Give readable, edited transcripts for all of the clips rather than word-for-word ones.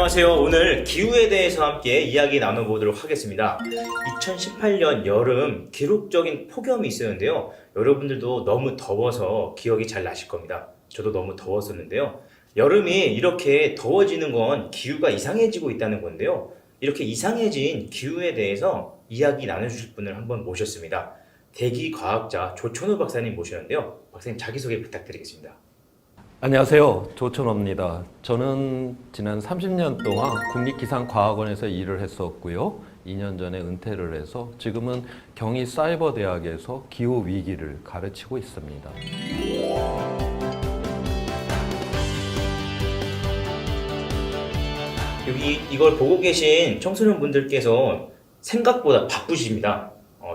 안녕하세요. 오늘 기후에 대해서 함께 이야기 나눠보도록 하겠습니다. 2018년 여름 기록적인 폭염이 있었는데요. 여러분들도 너무 더워서 기억이 잘 나실 겁니다. 저도 너무 더웠었는데요. 여름이 이렇게 더워지는 건 기후가 이상해지고 있다는 건데요. 이렇게 이상해진 기후에 대해서 이야기 나눠주실 분을 한번 모셨습니다. 대기과학자 조천호 박사님 모셨는데요. 박사님 자기소개 부탁드리겠습니다. 안녕하세요. 조천호입니다. 저는 지난 30년 동안 국립기상과학원에서 일을 했었고요. 2년 전에 은퇴를 해서 지금은 경희사이버대학에서 기후위기를 가르치고 있습니다. 여기 이걸 보고 계신 청소년분들께서 생각보다 바쁘십니다.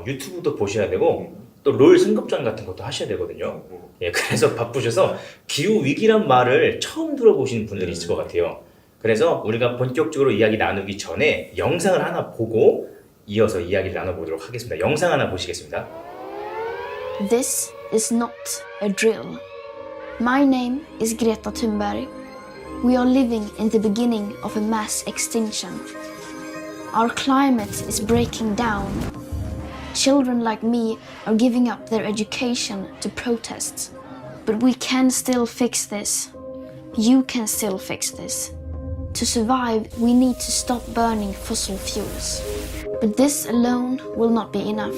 유튜브도 보셔야 되고 또 롤 승급전 같은 것도 하셔야 되거든요. 예, 그래서 바쁘셔서 기후위기란 말을 처음 들어보시는 분들이 있을 것 같아요. 그래서 우리가 본격적으로 이야기 나누기 전에 영상을 하나 보고 이어서 이야기를 나눠보도록 하겠습니다. 영상 하나 보시겠습니다. This is not a drill. My name is Greta Thunberg. We are living in the beginning of a mass extinction. Our climate is breaking down. Children like me are giving up their education to protest. But we can still fix this. You can still fix this. To survive, we need to stop burning fossil fuels. But this alone will not be enough.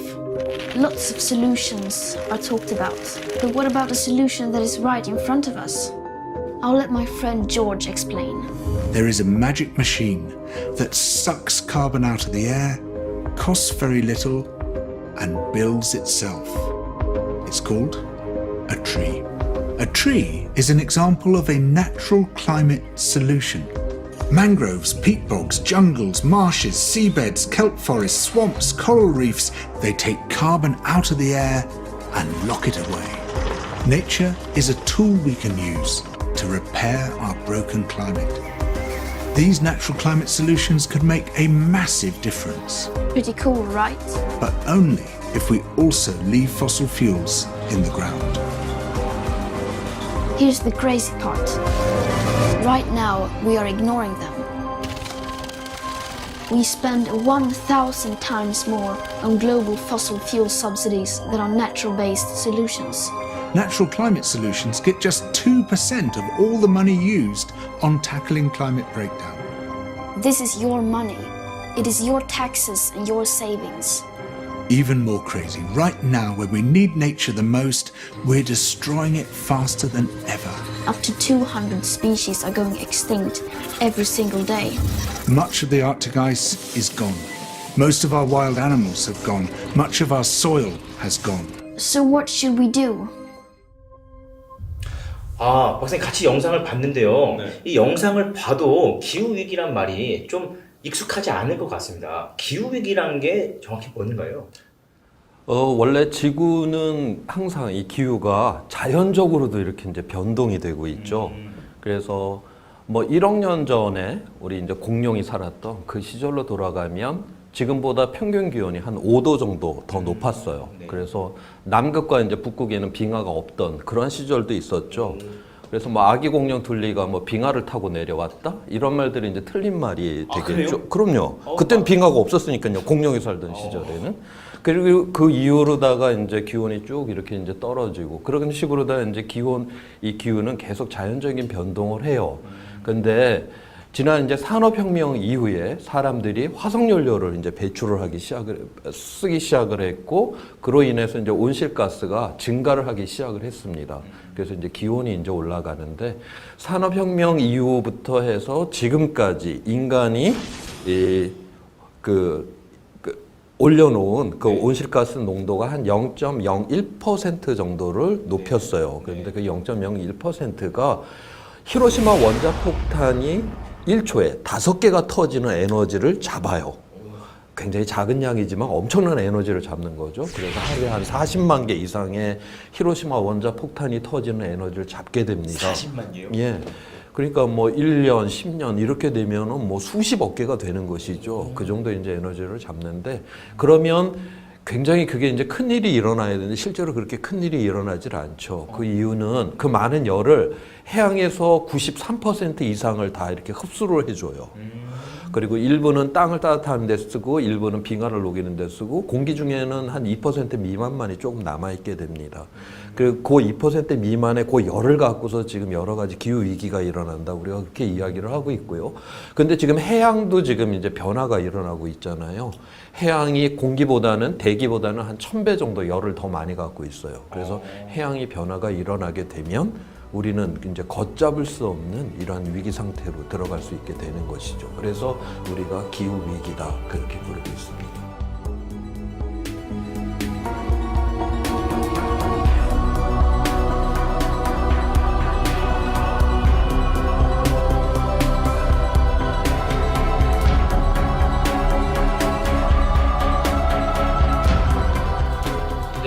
Lots of solutions are talked about. But what about a solution that is right in front of us? I'll let my friend George explain. There is a magic machine that sucks carbon out of the air, costs very little, and builds itself. It's called a tree. A tree is an example of a natural climate solution. Mangroves, peat bogs, jungles, marshes, seabeds, kelp forests, swamps, coral reefs, they take carbon out of the air and lock it away. Nature is a tool we can use to repair our broken climate. These natural climate solutions could make a massive difference. Pretty cool, right? But only if we also leave fossil fuels in the ground. Here's the crazy part. Right now, we are ignoring them. We spend 1,000 times more on global fossil fuel subsidies than on natural-based solutions. Natural climate solutions get just 2% of all the money used on tackling climate breakdown. This is your money. It is your taxes and your savings. Even more crazy, right now when we need nature the most, we're destroying it faster than ever. Up to 200 species are going extinct every single day. Much of the Arctic ice is gone. Most of our wild animals have gone. Much of our soil has gone. So what should we do? 박사님 같이 영상을 봤는데요. 네. 이 영상을 봐도 기후위기란 말이 좀 익숙하지 않을 것 같습니다. 기후위기란 게 정확히 뭔가요? 원래 지구는 항상 이 기후가 자연적으로도 이렇게 이제 변동이 되고 있죠. 그래서 뭐 1억 년 전에 우리 이제 공룡이 살았던 그 시절로 돌아가면 지금보다 평균 기온이 한 5도 정도 더 높았어요. 네. 그래서 남극과 이제 북극에는 빙하가 없던 그런 시절도 있었죠. 그래서 뭐 아기 공룡 둘리가 뭐 빙하를 타고 내려왔다 이런 말들이 이제 틀린 말이 되겠죠. 그럼요. 그때는 빙하가 없었으니까요. 공룡이 살던 시절에는. 그리고 그 이후로다가 이제 기온이 쭉 이렇게 이제 떨어지고 그런 식으로다 이제 이 기후는 계속 자연적인 변동을 해요. 근데 지난 이제 산업혁명 이후에 사람들이 화석연료를 이제 쓰기 시작을 했고, 그로 인해서 이제 온실가스가 증가를 하기 시작을 했습니다. 그래서 이제 기온이 이제 올라가는데, 산업혁명 이후부터 해서 지금까지 인간이 올려놓은 그 온실가스 농도가 한 0.01% 정도를 높였어요. 그런데 그 0.01%가 히로시마 원자폭탄이 1초에 5개가 터지는 에너지를 잡아요. 굉장히 작은 양이지만 엄청난 에너지를 잡는 거죠. 그래서 하루에 한 40만 개 이상의 히로시마 원자폭탄이 터지는 에너지를 잡게 됩니다. 40만이요? 예. 그러니까 뭐 1년, 10년 이렇게 되면은 뭐 수십억 개가 되는 것이죠. 그 정도 이제 에너지를 잡는데, 그러면 굉장히 그게 이제 큰 일이 일어나야 되는데 실제로 그렇게 큰 일이 일어나질 않죠. 그 이유는 그 많은 열을 해양에서 93% 이상을 다 이렇게 흡수를 해줘요. 그리고 일부는 땅을 따뜻하는 데 쓰고 일부는 빙하를 녹이는 데 쓰고 공기 중에는 한 2% 미만만이 조금 남아있게 됩니다. 그리고 그 2% 미만의 그 열을 갖고서 지금 여러 가지 기후 위기가 일어난다. 우리가 그렇게 이야기를 하고 있고요. 근데 지금 해양도 지금 이제 변화가 일어나고 있잖아요. 해양이 공기보다는 대기보다는 한 1000배 정도 열을 더 많이 갖고 있어요. 그래서 해양이 변화가 일어나게 되면 우리는 이제 걷잡을 수 없는 이러한 위기 상태로 들어갈 수 있게 되는 것이죠. 그래서 우리가 기후 위기다 그렇게 부르고 있습니다.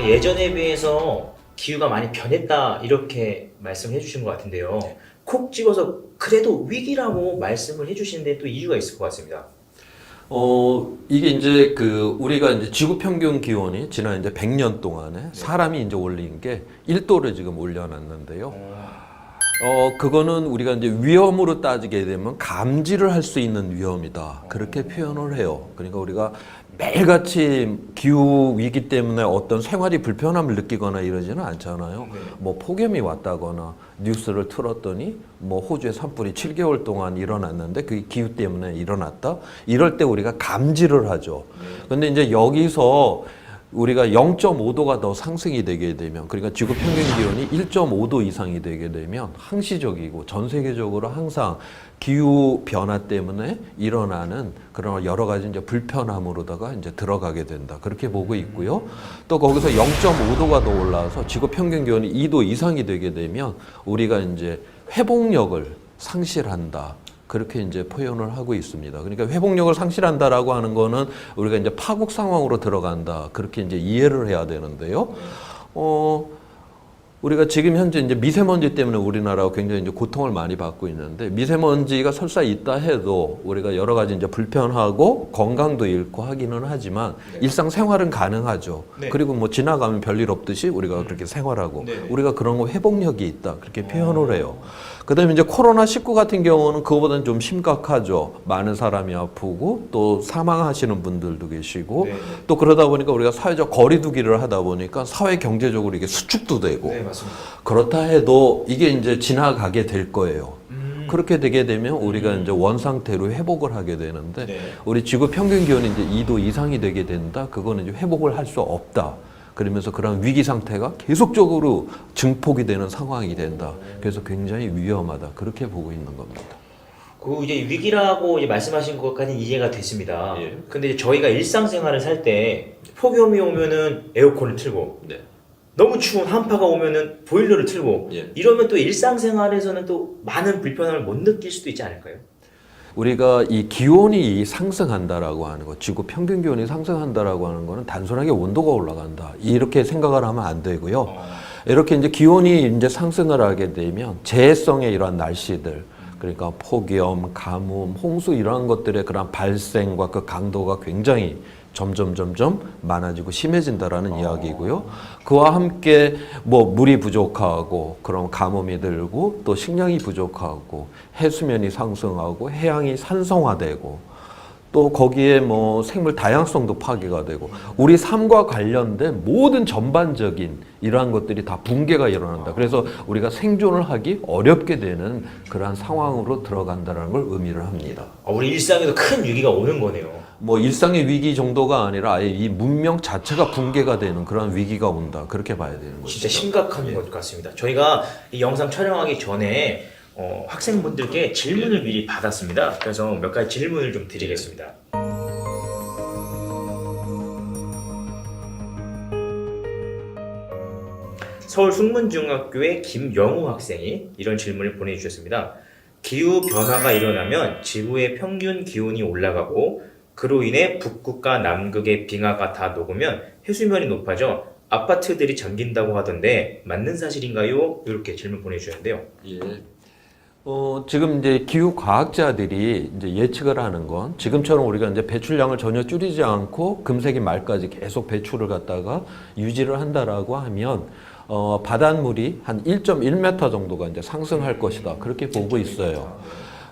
예전에 비해서 기후가 많이 변했다 이렇게 말씀해 주신 것 같은데요. 콕 집어서 그래도 위기라고 말씀을 해주시는데 또 이유가 있을 것 같습니다. 이게 이제 우리가 이제 지구 평균 기온이 지난 이제 100년 동안에 사람이 이제 올린 게 1도를 지금 올려놨는데요. 그거는 우리가 이제 위험으로 따지게 되면 감지를 할 수 있는 위험이다. 그렇게 표현을 해요. 그러니까 우리가 매일같이 기후 위기 때문에 어떤 생활이 불편함을 느끼거나 이러지는 않잖아요. 뭐 폭염이 왔다거나 뉴스를 틀었더니 뭐 호주의 산불이 7개월 동안 일어났는데 그게 기후 때문에 일어났다. 이럴 때 우리가 감지를 하죠. 근데 이제 여기서 우리가 0.5도가 더 상승이 되게 되면, 그러니까 지구 평균 기온이 1.5도 이상이 되게 되면 항시적이고 전 세계적으로 항상 기후 변화 때문에 일어나는 그런 여러 가지 이제 불편함으로다가 이제 들어가게 된다. 그렇게 보고 있고요. 또 거기서 0.5도가 더 올라와서 지구 평균 기온이 2도 이상이 되게 되면 우리가 이제 회복력을 상실한다. 그렇게 이제 표현을 하고 있습니다. 그러니까 회복력을 상실한다라고 하는 거는 우리가 이제 파국 상황으로 들어간다. 그렇게 이제 이해를 해야 되는데요. 우리가 지금 현재 이제 미세먼지 때문에 우리나라가 굉장히 이제 고통을 많이 받고 있는데, 미세먼지가 설사 있다 해도 우리가 여러 가지 이제 불편하고 건강도 잃고 하기는 하지만 일상생활은 가능하죠. 그리고 뭐 지나가면 별일 없듯이 우리가 그렇게 생활하고 우리가 그런 거 회복력이 있다. 그렇게 표현을 해요. 그다음에 이제 코로나19 같은 경우는 그거보다는 좀 심각하죠. 많은 사람이 아프고 또 사망하시는 분들도 계시고 또 그러다 보니까 우리가 사회적 거리두기를 하다 보니까 사회 경제적으로 이게 수축도 되고 맞습니다. 그렇다 해도 이게 이제 지나가게 될 거예요. 그렇게 되게 되면 우리가 이제 원상태로 회복을 하게 되는데 우리 지구 평균 기온이 이제 2도 이상이 되게 된다. 그거는 이제 회복을 할 수 없다. 그러면서 그런 위기 상태가 계속적으로 증폭이 되는 상황이 된다. 그래서 굉장히 위험하다. 그렇게 보고 있는 겁니다. 그 이제 위기라고 이제 말씀하신 것까지는 이해가 됐습니다. 근데 이제 저희가 일상생활을 살 때 폭염이 오면은 에어컨을 틀고 너무 추운 한파가 오면은 보일러를 틀고 이러면 또 일상생활에서는 또 많은 불편함을 못 느낄 수도 있지 않을까요? 우리가 이 기온이 상승한다라고 하는 거, 지구 평균 기온이 상승한다라고 하는 거는 단순하게 온도가 올라간다. 이렇게 생각을 하면 안 되고요. 이렇게 이제 기온이 이제 상승을 하게 되면 재해성의 이러한 날씨들, 그러니까 폭염, 가뭄, 홍수 이러한 것들의 그런 발생과 그 강도가 굉장히 점점 많아지고 심해진다라는 이야기고요. 그와 함께 뭐 물이 부족하고 그럼 가뭄이 들고 또 식량이 부족하고 해수면이 상승하고 해양이 산성화되고 또 거기에 뭐 생물 다양성도 파괴가 되고 우리 삶과 관련된 모든 전반적인 이러한 것들이 다 붕괴가 일어난다. 그래서 우리가 생존을 하기 어렵게 되는 그러한 상황으로 들어간다는 걸 의미를 합니다. 우리 일상에도 큰 위기가 오는 거네요. 뭐 일상의 위기 정도가 아니라 아예 이 문명 자체가 붕괴가 되는 그런 위기가 온다. 그렇게 봐야 되는 거죠. 진짜 심각한 것 같습니다. 저희가 이 영상 촬영하기 전에 학생분들께 질문을 미리 받았습니다. 그래서 몇 가지 질문을 좀 드리겠습니다. 서울 숙문중학교의 김영우 학생이 이런 질문을 보내주셨습니다. 기후 변화가 일어나면 지구의 평균 기온이 올라가고 그로 인해 북극과 남극의 빙하가 다 녹으면 해수면이 높아져 아파트들이 잠긴다고 하던데 맞는 사실인가요? 이렇게 질문 보내주셨는데요. 예. 지금 이제 기후 과학자들이 이제 예측을 하는 건 지금처럼 우리가 이제 배출량을 전혀 줄이지 않고 금세기 말까지 계속 배출을 갖다가 유지를 한다라고 하면 바닷물이 한 1.1m 정도가 이제 상승할 것이다. 그렇게 보고 있어요.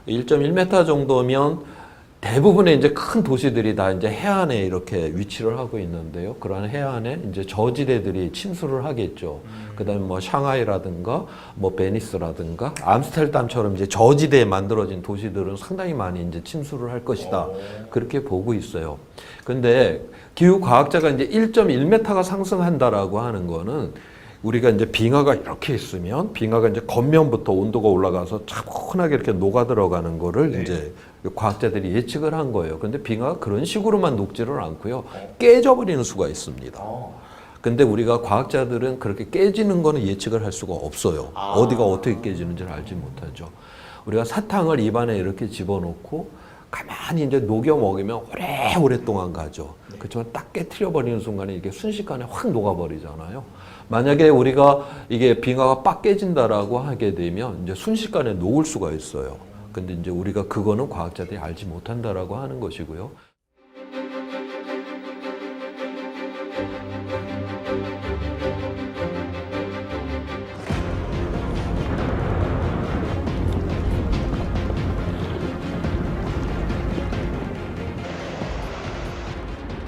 1.1m 정도면 대부분의 이제 큰 도시들이 다 이제 해안에 이렇게 위치를 하고 있는데요. 그러한 해안에 이제 저지대들이 침수를 하겠죠. 그다음에 뭐 샹하이라든가 뭐 베니스라든가 암스테르담처럼 이제 저지대에 만들어진 도시들은 상당히 많이 이제 침수를 할 것이다. 그렇게 보고 있어요. 근데 기후 과학자가 이제 1.1m가 상승한다라고 하는 거는 우리가 이제 빙하가 이렇게 있으면 빙하가 이제 겉면부터 온도가 올라가서 차분하게 이렇게 녹아 들어가는 거를 이제 과학자들이 예측을 한 거예요. 근데 빙하가 그런 식으로만 녹지를 않고요. 깨져버리는 수가 있습니다. 근데 우리가 과학자들은 그렇게 깨지는 거는 예측을 할 수가 없어요. 어디가 어떻게 깨지는지를 알지 못하죠. 우리가 사탕을 입안에 이렇게 집어넣고 가만히 이제 녹여 먹으면 오랫동안 가죠. 그렇지만 딱 깨트려 버리는 순간에 이게 순식간에 확 녹아버리잖아요. 만약에 우리가 이게 빙하가 빡 깨진다라고 하게 되면 이제 순식간에 녹을 수가 있어요. 근데 이제 우리가 그거는 과학자들이 알지 못한다라고 하는 것이고요.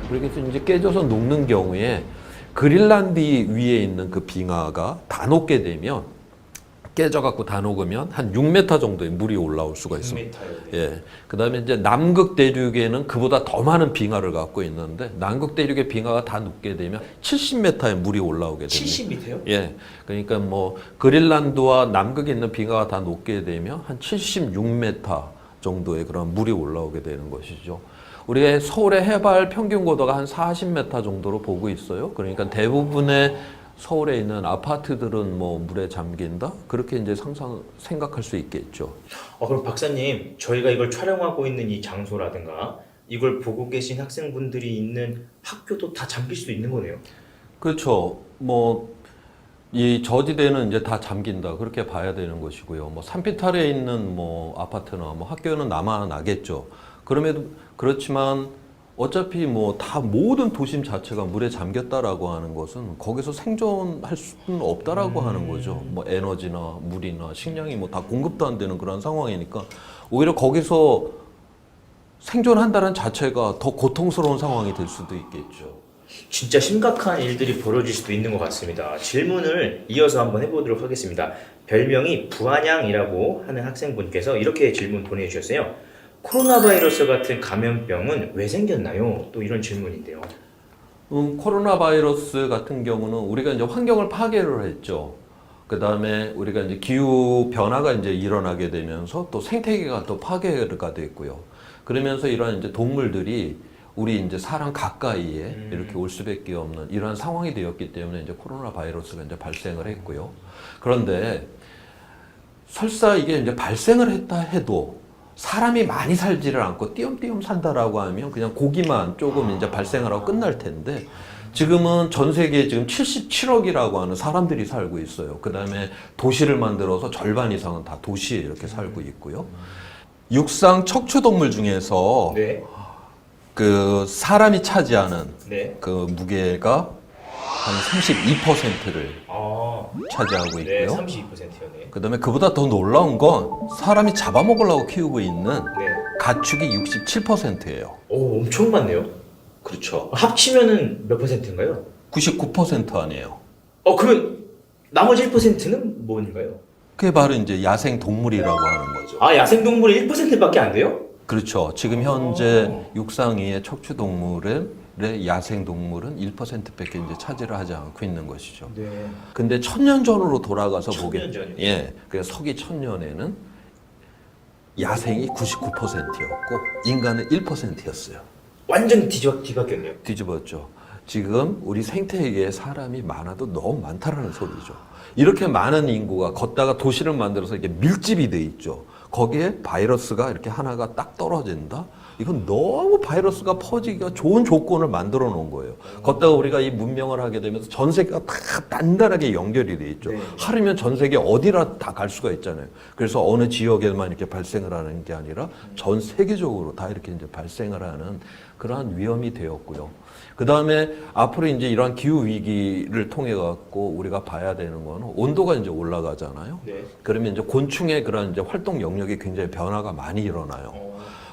그래서 이제 깨져서 녹는 경우에 그린란드 위에 있는 그 빙하가 다 녹게 되면 깨져갖고 다 녹으면 한 6m 정도의 물이 올라올 수가 있습니다. 6m요? 예. 그 다음에 이제 남극 대륙에는 그보다 더 많은 빙하를 갖고 있는데 남극 대륙의 빙하가 다 녹게 되면 70m의 물이 올라오게 됩니다. 70m요? 예. 그러니까 뭐 그린란드와 남극에 있는 빙하가 다 녹게 되면 한 76m 정도의 그런 물이 올라오게 되는 것이죠. 우리가 서울의 해발 평균 고도가 한 40m 정도로 보고 있어요. 그러니까 대부분의 서울에 있는 아파트들은 뭐 물에 잠긴다? 그렇게 이제 생각할 수 있겠죠. 그럼 박사님, 저희가 이걸 촬영하고 있는 이 장소라든가 이걸 보고 계신 학생분들이 있는 학교도 다 잠길 수 있는 거네요. 그렇죠. 뭐 이 저지대는 이제 다 잠긴다. 그렇게 봐야 되는 것이고요. 뭐 산비탈에 있는 뭐 아파트나 뭐 학교는 남아나겠죠. 그럼에도 그렇지만 어차피 뭐 다 모든 도심 자체가 물에 잠겼다라고 하는 것은 거기서 생존할 수는 없다라고 하는 거죠. 뭐 에너지나 물이나 식량이 뭐 다 공급도 안 되는 그런 상황이니까 오히려 거기서 생존한다는 자체가 더 고통스러운 상황이 될 수도 있겠죠. 진짜 심각한 일들이 벌어질 수도 있는 것 같습니다. 질문을 이어서 한번 해보도록 하겠습니다. 별명이 부한양이라고 하는 학생분께서 이렇게 질문 보내주셨어요. 코로나 바이러스 같은 감염병은 왜 생겼나요? 또 이런 질문인데요. 코로나 바이러스 같은 경우는 우리가 이제 환경을 파괴를 했죠. 그 다음에 우리가 이제 기후 변화가 이제 일어나게 되면서 또 생태계가 또 파괴가 됐고요. 그러면서 이러한 이제 동물들이 우리 이제 사람 가까이에 이렇게 올 수밖에 없는 이러한 상황이 되었기 때문에 이제 코로나 바이러스가 이제 발생을 했고요. 그런데 설사 이게 이제 발생을 했다 해도 사람이 많이 살지를 않고 띄엄띄엄 산다라고 하면 그냥 고기만 조금 이제 발생을 하고 끝날 텐데 지금은 전 세계에 지금 77억이라고 하는 사람들이 살고 있어요. 그 다음에 도시를 만들어서 절반 이상은 다 도시에 이렇게 살고 있고요. 육상 척추동물 중에서 네. 그 사람이 차지하는 네. 그 무게가 한 32%를 차지하고 네, 있고요. 32%요. 네. 그 다음에 그보다 더 놀라운 건 사람이 잡아먹으려고 키우고 있는 네. 가축이 67%예요. 오, 엄청 많네요. 그렇죠. 합치면은 몇 퍼센트인가요? 99% 아니에요. 그러면 나머지 1%는 뭔가요? 그게 바로 이제 야생 동물이라고 하는 거죠. 야생동물이 1%밖에 안 돼요? 그렇죠. 지금 현재 육상위의 척추동물의 야생 동물은 1%밖에 이제 차지를 하지 않고 있는 것이죠. 네. 근데 1000년 전으로 돌아가서 1000년 전이요? 예. 그래서 서기 1000년에는 야생이 99%였고 인간은 1%였어요. 완전 뒤바뀌었네요. 뒤집었죠. 지금 우리 생태계에 사람이 많아도 너무 많다라는 소리죠. 이렇게 많은 인구가 걷다가 도시를 만들어서 이게 밀집이 돼 있죠. 거기에 바이러스가 이렇게 하나가 딱 떨어진다? 이건 너무 바이러스가 퍼지기가 좋은 조건을 만들어 놓은 거예요. 걷다가 우리가 이 문명을 하게 되면서 전 세계가 다 단단하게 연결이 돼 있죠. 하루면 전 세계 어디라 다 갈 수가 있잖아요. 그래서 어느 지역에만 이렇게 발생을 하는 게 아니라 전 세계적으로 다 이렇게 이제 발생을 하는 그러한 위험이 되었고요. 그 다음에 앞으로 이제 이러한 기후 위기를 통해 갖고 우리가 봐야 되는 거는 온도가 이제 올라가잖아요. 네. 그러면 이제 곤충의 그런 이제 활동 영역이 굉장히 변화가 많이 일어나요.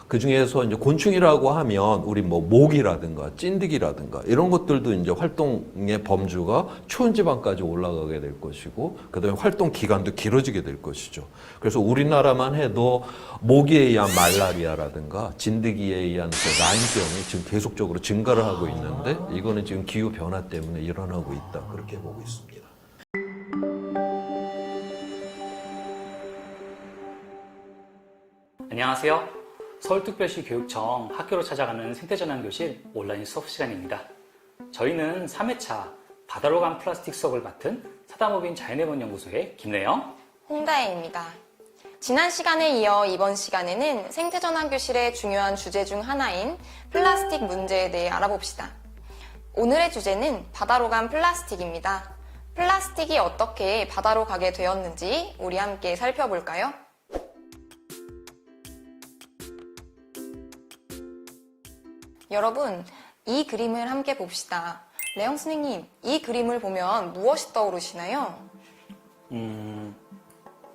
그 중에서 이제 곤충이라고 하면 우리 뭐 모기라든가 찐득이라든가 이런 것들도 이제 활동의 범주가 추운 지방까지 올라가게 될 것이고, 그다음에 활동 기간도 길어지게 될 것이죠. 그래서 우리나라만 해도 모기에 의한 말라리아라든가 진드기에 의한 그 라인병이 지금 계속적으로 증가를 하고 있는데, 이거는 지금 기후 변화 때문에 일어나고 있다, 그렇게 보고 있습니다. 안녕하세요. 서울특별시 교육청 학교로 찾아가는 생태전환교실 온라인 수업 시간입니다. 저희는 3회차 바다로 간 플라스틱 수업을 맡은 사다모빈 자연해본연구소의 김래영, 홍다혜입니다. 지난 시간에 이어 이번 시간에는 생태전환교실의 중요한 주제 중 하나인 플라스틱 문제에 대해 알아봅시다. 오늘의 주제는 바다로 간 플라스틱입니다. 플라스틱이 어떻게 바다로 가게 되었는지 우리 함께 살펴볼까요? 여러분, 이 그림을 함께 봅시다. 레영 선생님, 이 그림을 보면 무엇이 떠오르시나요?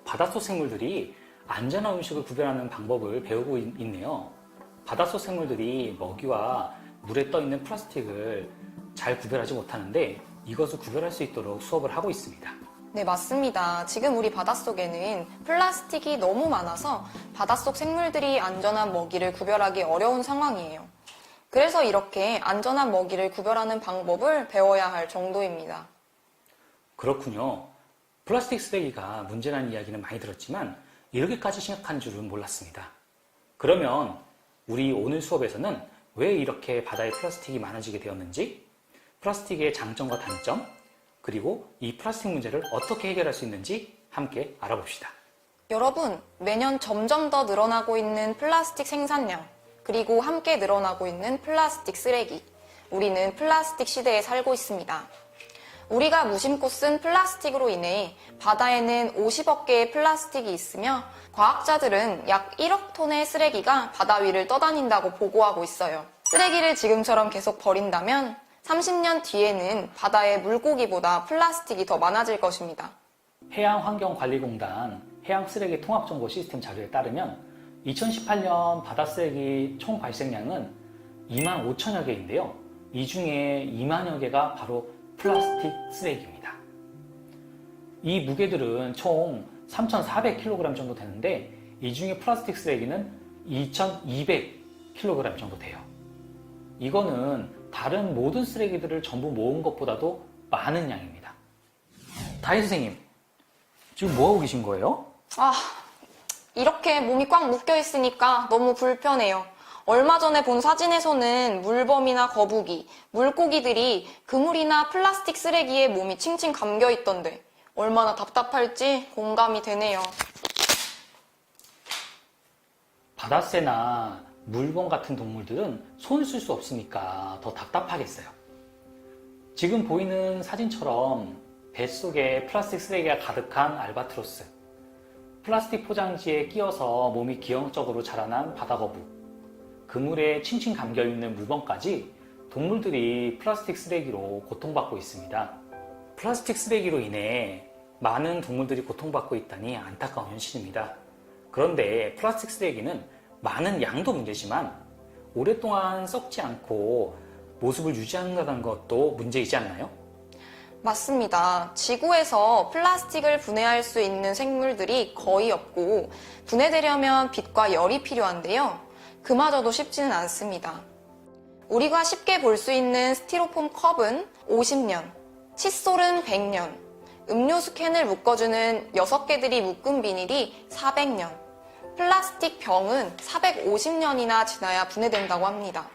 바닷속 생물들이 안전한 음식을 구별하는 방법을 배우고 있네요. 바닷속 생물들이 먹이와 물에 떠 있는 플라스틱을 잘 구별하지 못하는데 이것을 구별할 수 있도록 수업을 하고 있습니다. 네, 맞습니다. 지금 우리 바닷속에는 플라스틱이 너무 많아서 바닷속 생물들이 안전한 먹이를 구별하기 어려운 상황이에요. 그래서 이렇게 안전한 먹이를 구별하는 방법을 배워야 할 정도입니다. 그렇군요. 플라스틱 쓰레기가 문제라는 이야기는 많이 들었지만 이렇게까지 심각한 줄은 몰랐습니다. 그러면 우리 오늘 수업에서는 왜 이렇게 바다에 플라스틱이 많아지게 되었는지, 플라스틱의 장점과 단점, 그리고 이 플라스틱 문제를 어떻게 해결할 수 있는지 함께 알아봅시다. 여러분, 매년 점점 더 늘어나고 있는 플라스틱 생산량, 그리고 함께 늘어나고 있는 플라스틱 쓰레기. 우리는 플라스틱 시대에 살고 있습니다. 우리가 무심코 쓴 플라스틱으로 인해 바다에는 50억 개의 플라스틱이 있으며 과학자들은 약 1억 톤의 쓰레기가 바다 위를 떠다닌다고 보고하고 있어요. 쓰레기를 지금처럼 계속 버린다면 30년 뒤에는 바다에 물고기보다 플라스틱이 더 많아질 것입니다. 해양환경관리공단 해양쓰레기 통합정보 시스템 자료에 따르면 2018년 바다쓰레기 총 발생량은 2만 5천여 개인데요. 이 중에 2만여 개가 바로 플라스틱 쓰레기입니다. 이 무게들은 총 3,400kg 정도 되는데 이 중에 플라스틱 쓰레기는 2,200kg 정도 돼요. 이거는 다른 모든 쓰레기들을 전부 모은 것보다도 많은 양입니다. 다혜 선생님, 지금 뭐하고 계신 거예요? 이렇게 몸이 꽉 묶여 있으니까 너무 불편해요. 얼마 전에 본 사진에서는 물범이나 거북이, 물고기들이 그물이나 플라스틱 쓰레기에 몸이 칭칭 감겨 있던데 얼마나 답답할지 공감이 되네요. 바다새나 물범 같은 동물들은 손을 쓸 수 없으니까 더 답답하겠어요. 지금 보이는 사진처럼 뱃속에 플라스틱 쓰레기가 가득한 알바트로스, 플라스틱 포장지에 끼어서 몸이 기형적으로 자라난 바다거북, 그물에 칭칭 감겨있는 물범까지 동물들이 플라스틱 쓰레기로 고통받고 있습니다. 플라스틱 쓰레기로 인해 많은 동물들이 고통받고 있다니 안타까운 현실입니다. 그런데 플라스틱 쓰레기는 많은 양도 문제지만 오랫동안 썩지 않고 모습을 유지한다는 것도 문제이지 않나요? 맞습니다. 지구에서 플라스틱을 분해할 수 있는 생물들이 거의 없고 분해되려면 빛과 열이 필요한데요. 그마저도 쉽지는 않습니다. 우리가 쉽게 볼 수 있는 스티로폼 컵은 50년, 칫솔은 100년, 음료수 캔을 묶어주는 6개들이 묶은 비닐이 400년, 플라스틱 병은 450년이나 지나야 분해된다고 합니다.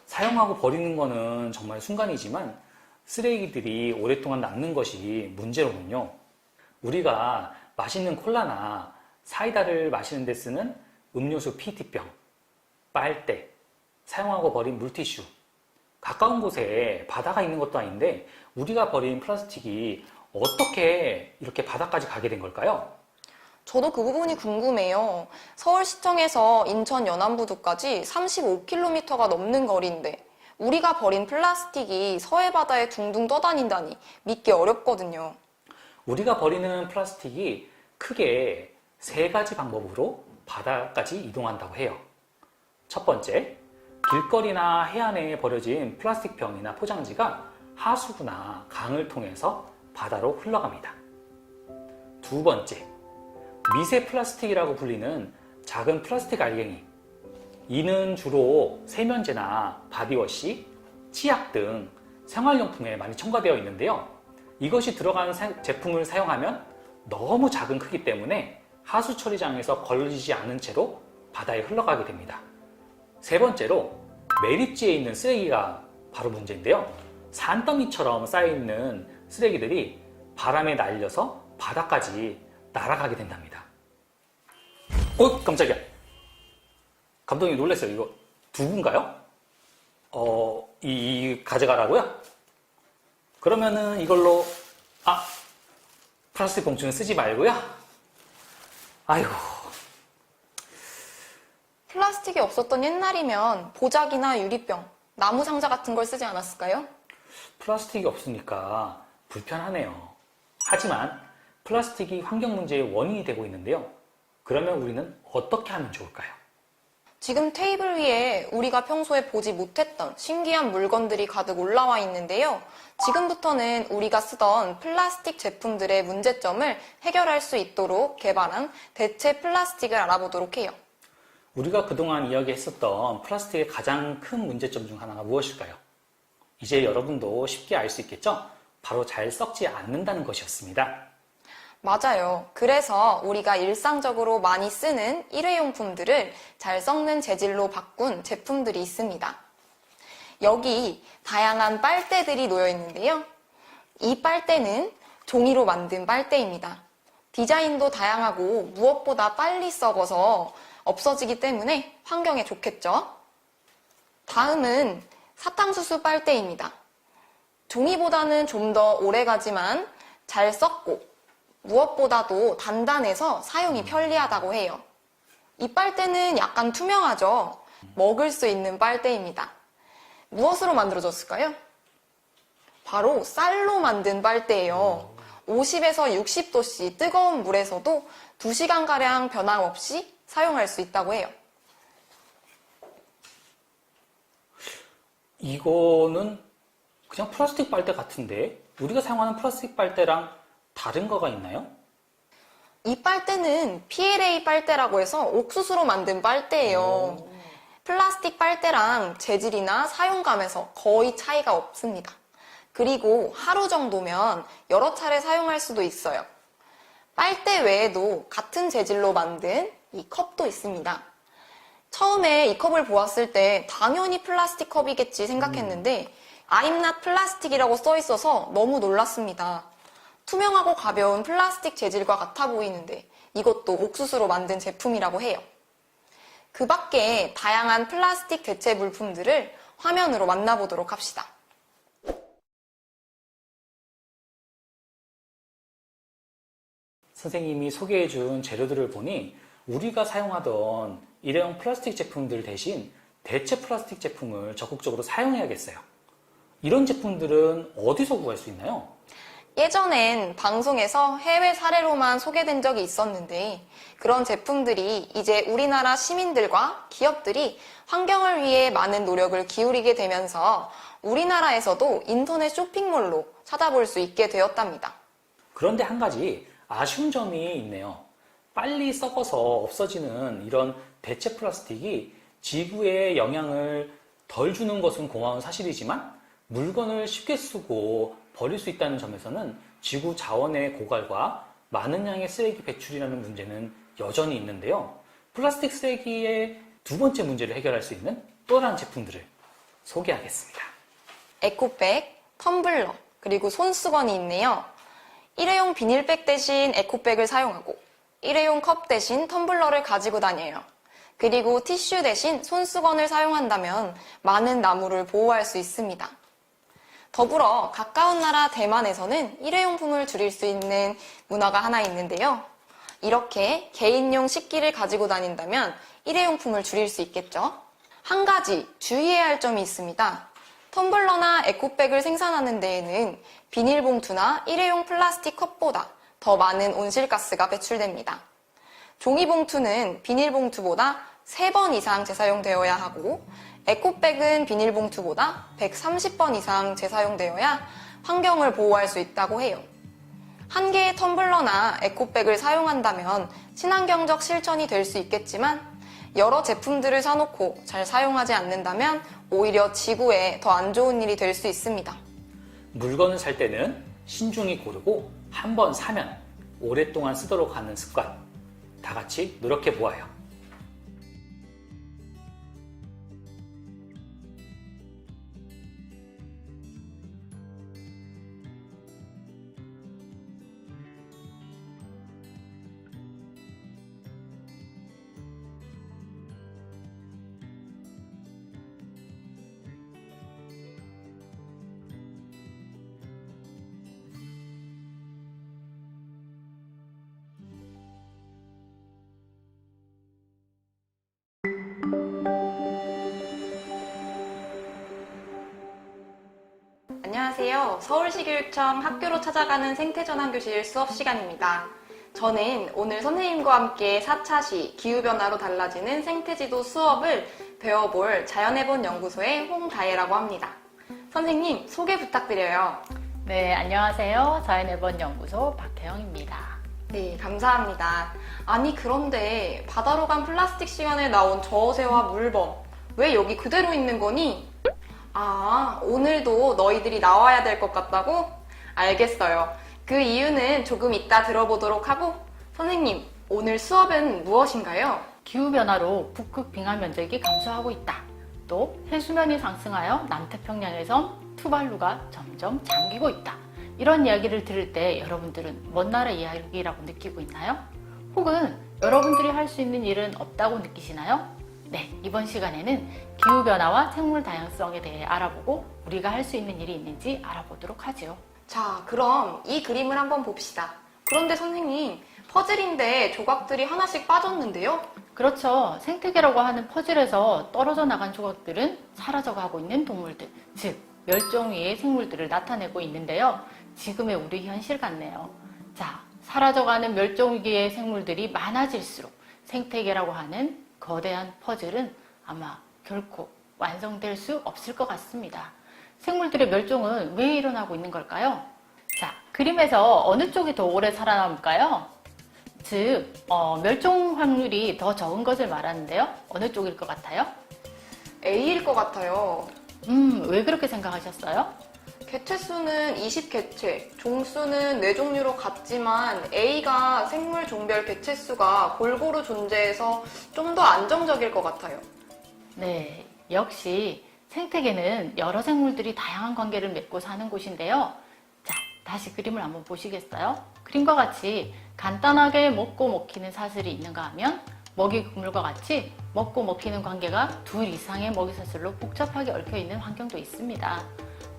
사용하고 버리는 거는 정말 순간이지만 쓰레기들이 오랫동안 남는 것이 문제로군요. 우리가 맛있는 콜라나 사이다를 마시는 데 쓰는 음료수 PET병, 빨대, 사용하고 버린 물티슈, 가까운 곳에 바다가 있는 것도 아닌데 우리가 버린 플라스틱이 어떻게 이렇게 바다까지 가게 된 걸까요? 저도 그 부분이 궁금해요. 서울시청에서 인천 연안부두까지 35km가 넘는 거리인데 우리가 버린 플라스틱이 서해바다에 둥둥 떠다닌다니 믿기 어렵거든요. 우리가 버리는 플라스틱이 크게 3가지 방법으로 바다까지 이동한다고 해요. 첫 번째, 길거리나 해안에 버려진 플라스틱 병이나 포장지가 하수구나 강을 통해서 바다로 흘러갑니다. 두 번째, 미세 플라스틱이라고 불리는 작은 플라스틱 알갱이. 이는 주로 세면제나 바디워시, 치약 등 생활용품에 많이 첨가되어 있는데요. 이것이 들어간 제품을 사용하면 너무 작은 크기 때문에 하수 처리장에서 걸리지 않은 채로 바다에 흘러가게 됩니다. 세 번째로 매립지에 있는 쓰레기가 바로 문제인데요. 산더미처럼 쌓여있는 쓰레기들이 바람에 날려서 바다까지 날아가게 된답니다. 깜짝이야. 감독님 놀랐어요. 이거 두부인가요? 이 가져가라고요? 그러면은 이걸로 플라스틱 봉투는 쓰지 말고요. 아이고. 플라스틱이 없었던 옛날이면 보자기나 유리병, 나무 상자 같은 걸 쓰지 않았을까요? 플라스틱이 없으니까 불편하네요. 하지만 플라스틱이 환경 문제의 원인이 되고 있는데요. 그러면 우리는 어떻게 하면 좋을까요? 지금 테이블 위에 우리가 평소에 보지 못했던 신기한 물건들이 가득 올라와 있는데요. 지금부터는 우리가 쓰던 플라스틱 제품들의 문제점을 해결할 수 있도록 개발한 대체 플라스틱을 알아보도록 해요. 우리가 그동안 이야기했었던 플라스틱의 가장 큰 문제점 중 하나가 무엇일까요? 이제 여러분도 쉽게 알 수 있겠죠? 바로 잘 썩지 않는다는 것이었습니다. 맞아요. 그래서 우리가 일상적으로 많이 쓰는 일회용품들을 잘 썩는 재질로 바꾼 제품들이 있습니다. 여기 다양한 빨대들이 놓여 있는데요. 이 빨대는 종이로 만든 빨대입니다. 디자인도 다양하고 무엇보다 빨리 썩어서 없어지기 때문에 환경에 좋겠죠. 다음은 사탕수수 빨대입니다. 종이보다는 좀 더 오래가지만 잘 썩고 무엇보다도 단단해서 사용이 편리하다고 해요. 이 빨대는 약간 투명하죠? 먹을 수 있는 빨대입니다. 무엇으로 만들어졌을까요? 바로 쌀로 만든 빨대예요. 50에서 60도씨 뜨거운 물에서도 2시간가량 변함없이 사용할 수 있다고 해요. 이거는 그냥 플라스틱 빨대 같은데 우리가 사용하는 플라스틱 빨대랑 다른 거가 있나요? 이 빨대는 PLA 빨대라고 해서 옥수수로 만든 빨대예요. 플라스틱 빨대랑 재질이나 사용감에서 거의 차이가 없습니다. 그리고 하루 정도면 여러 차례 사용할 수도 있어요. 빨대 외에도 같은 재질로 만든 이 컵도 있습니다. 처음에 이 컵을 보았을 때 당연히 플라스틱 컵이겠지 생각했는데 I'm not plastic이라고 써 있어서 너무 놀랐습니다. 투명하고 가벼운 플라스틱 재질과 같아 보이는데 이것도 옥수수로 만든 제품이라고 해요. 그 밖에 다양한 플라스틱 대체 물품들을 화면으로 만나보도록 합시다. 선생님이 소개해준 재료들을 보니 우리가 사용하던 일회용 플라스틱 제품들 대신 대체 플라스틱 제품을 적극적으로 사용해야겠어요. 이런 제품들은 어디서 구할 수 있나요? 예전엔 방송에서 해외 사례로만 소개된 적이 있었는데 그런 제품들이 이제 우리나라 시민들과 기업들이 환경을 위해 많은 노력을 기울이게 되면서 우리나라에서도 인터넷 쇼핑몰로 찾아볼 수 있게 되었답니다. 그런데 한 가지 아쉬운 점이 있네요. 빨리 썩어서 없어지는 이런 대체 플라스틱이 지구에 영향을 덜 주는 것은 고마운 사실이지만 물건을 쉽게 쓰고 버릴 수 있다는 점에서는 지구 자원의 고갈과 많은 양의 쓰레기 배출이라는 문제는 여전히 있는데요. 플라스틱 쓰레기의 두 번째 문제를 해결할 수 있는 또 다른 제품들을 소개하겠습니다. 에코백, 텀블러, 그리고 손수건이 있네요. 일회용 비닐백 대신 에코백을 사용하고 일회용 컵 대신 텀블러를 가지고 다녀요. 그리고 티슈 대신 손수건을 사용한다면 많은 나무를 보호할 수 있습니다. 더불어 가까운 나라 대만에서는 일회용품을 줄일 수 있는 문화가 하나 있는데요. 이렇게 개인용 식기를 가지고 다닌다면 일회용품을 줄일 수 있겠죠. 한 가지 주의해야 할 점이 있습니다. 텀블러나 에코백을 생산하는 데에는 비닐봉투나 일회용 플라스틱 컵보다 더 많은 온실가스가 배출됩니다. 종이봉투는 비닐봉투보다 3번 이상 재사용되어야 하고 에코백은 비닐봉투보다 130번 이상 재사용되어야 환경을 보호할 수 있다고 해요. 한 개의 텀블러나 에코백을 사용한다면 친환경적 실천이 될 수 있겠지만 여러 제품들을 사놓고 잘 사용하지 않는다면 오히려 지구에 더 안 좋은 일이 될 수 있습니다. 물건을 살 때는 신중히 고르고 한 번 사면 오랫동안 쓰도록 하는 습관, 다 같이 노력해 보아요. 안녕하세요. 서울시교육청 학교로 찾아가는 생태전환교실 수업 시간입니다. 저는 오늘 선생님과 함께 4차시 기후변화로 달라지는 생태지도 수업을 배워볼 자연해본 연구소의 홍다혜라고 합니다. 선생님, 소개 부탁드려요. 네, 안녕하세요. 자연해본 연구소 박혜영입니다. 네, 감사합니다. 아니, 그런데 바다로 간 플라스틱 시간에 나온 저어새와 물범, 왜 여기 그대로 있는 거니? 아, 오늘도 너희들이 나와야 될 것 같다고? 알겠어요. 그 이유는 조금 이따 들어보도록 하고, 선생님, 오늘 수업은 무엇인가요? 기후변화로 북극 빙하 면적이 감소하고 있다. 또 해수면이 상승하여 남태평양에선 투발루가 점점 잠기고 있다. 이런 이야기를 들을 때 여러분들은 먼 나라 이야기라고 느끼고 있나요? 혹은 여러분들이 할 수 있는 일은 없다고 느끼시나요? 네, 이번 시간에는 기후변화와 생물 다양성에 대해 알아보고 우리가 할 수 있는 일이 있는지 알아보도록 하죠. 자, 그럼 이 그림을 한번 봅시다. 그런데 선생님, 퍼즐인데 조각들이 하나씩 빠졌는데요? 그렇죠. 생태계라고 하는 퍼즐에서 떨어져 나간 조각들은 사라져가고 있는 동물들, 즉 멸종위의 생물들을 나타내고 있는데요. 지금의 우리 현실 같네요. 자, 사라져가는 멸종위기의 생물들이 많아질수록 생태계라고 하는 거대한 퍼즐은 아마 결코 완성될 수 없을 것 같습니다. 생물들의 멸종은 왜 일어나고 있는 걸까요? 자, 그림에서 어느 쪽이 더 오래 살아남을까요? 즉, 멸종 확률이 더 적은 것을 말하는데요. 어느 쪽일 것 같아요? A일 것 같아요. 왜 그렇게 생각하셨어요? 개체수는 20개체, 종수는 4종류로 같지만 A가 생물 종별 개체수가 골고루 존재해서 좀 더 안정적일 것 같아요. 네, 역시 생태계는 여러 생물들이 다양한 관계를 맺고 사는 곳인데요. 자, 다시 그림을 한번 보시겠어요? 그림과 같이 간단하게 먹고 먹히는 사슬이 있는가 하면 먹이 그물과 같이 먹고 먹히는 관계가 2 이상의 먹이 사슬로 복잡하게 얽혀 있는 환경도 있습니다.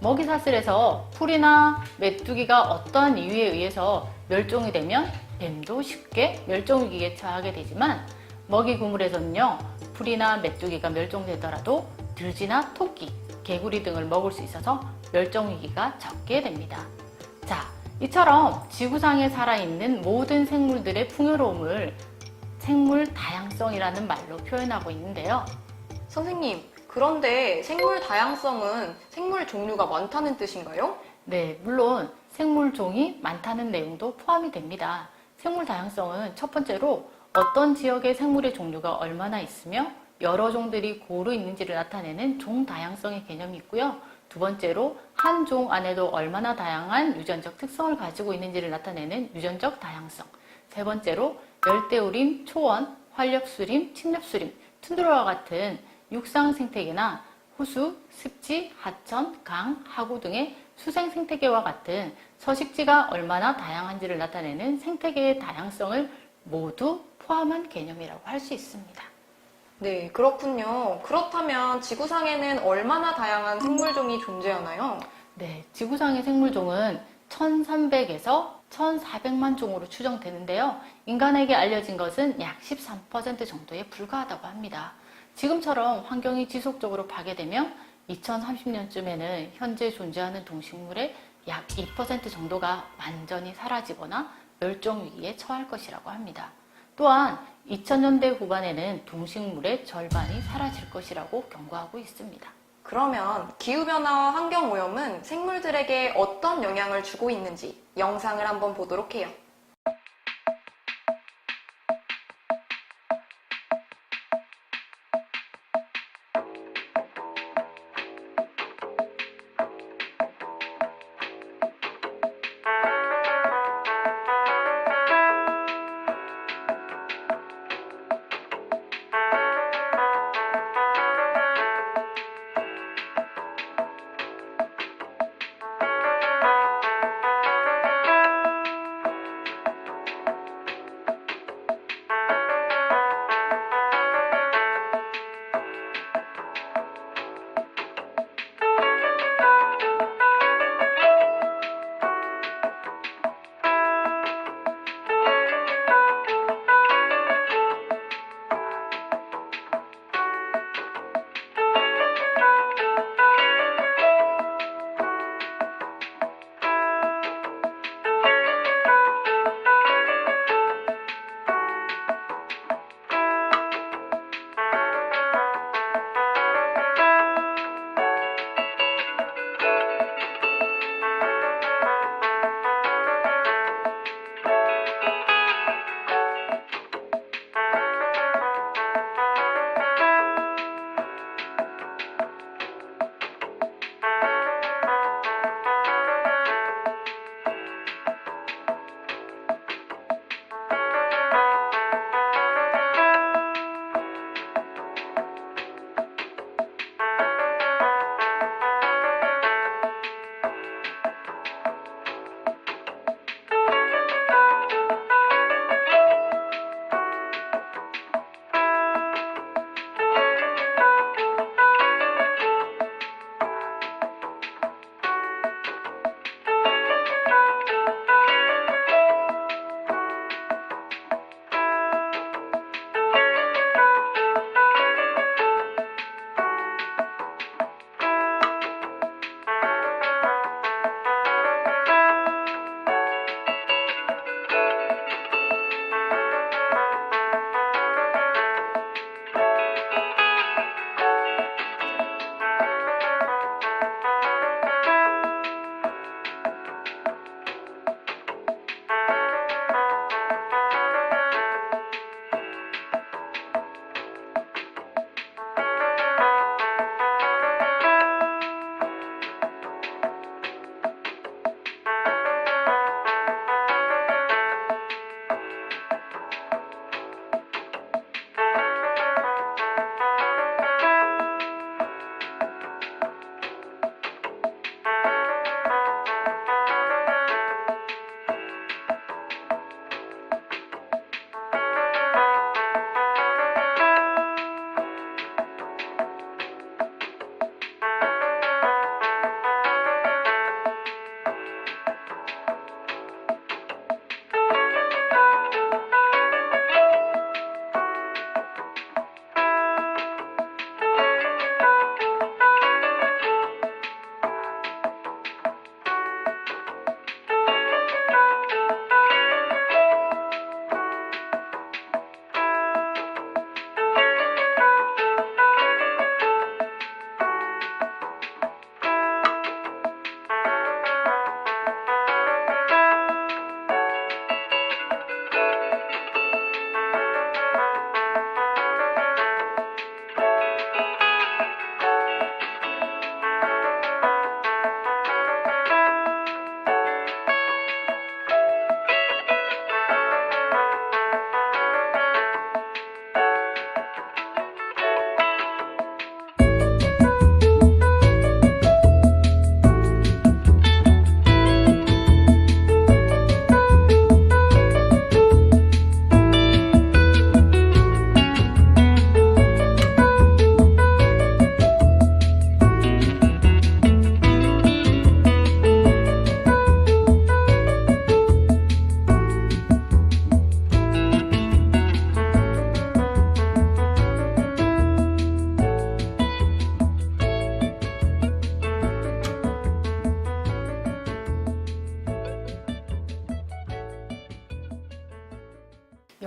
먹이 사슬에서 풀이나 메뚜기가 어떠한 이유에 의해서 멸종이 되면 뱀도 쉽게 멸종위기에 처하게 되지만 먹이 그물에서는요, 풀이나 메뚜기가 멸종되더라도 들쥐나 토끼, 개구리 등을 먹을 수 있어서 멸종위기가 적게 됩니다. 자, 이처럼 지구상에 살아있는 모든 생물들의 풍요로움을 생물 다양성이라는 말로 표현하고 있는데요. 선생님, 그런데 생물 다양성은 생물 종류가 많다는 뜻인가요? 네, 물론 생물 종이 많다는 내용도 포함이 됩니다. 생물 다양성은 첫 번째로 어떤 지역의 생물의 종류가 얼마나 있으며 여러 종들이 고루 있는지를 나타내는 종 다양성의 개념이 있고요. 두 번째로 한 종 안에도 얼마나 다양한 유전적 특성을 가지고 있는지를 나타내는 유전적 다양성. 세 번째로 열대우림, 초원, 활렵수림, 침렵수림, 툰드라와 같은 육상 생태계나 호수, 습지, 하천, 강, 하구 등의 수생 생태계와 같은 서식지가 얼마나 다양한지를 나타내는 생태계의 다양성을 모두 포함한 개념이라고 할 수 있습니다. 네, 그렇군요. 그렇다면 지구상에는 얼마나 다양한 생물종이 존재하나요? 네, 지구상의 생물종은 1300에서 1400만 종으로 추정되는데요. 인간에게 알려진 것은 약 13% 정도에 불과하다고 합니다. 지금처럼 환경이 지속적으로 파괴되면 2030년쯤에는 현재 존재하는 동식물의 약 2% 정도가 완전히 사라지거나 멸종 위기에 처할 것이라고 합니다. 또한 2000년대 후반에는 동식물의 절반이 사라질 것이라고 경고하고 있습니다. 그러면 기후변화와 환경오염은 생물들에게 어떤 영향을 주고 있는지 영상을 한번 보도록 해요.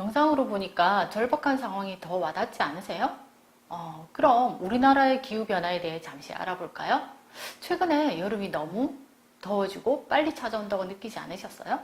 영상으로 보니까 절박한 상황이 더 와닿지 않으세요? 그럼 우리나라의 기후변화에 대해 잠시 알아볼까요? 최근에 여름이 너무 더워지고 빨리 찾아온다고 느끼지 않으셨어요?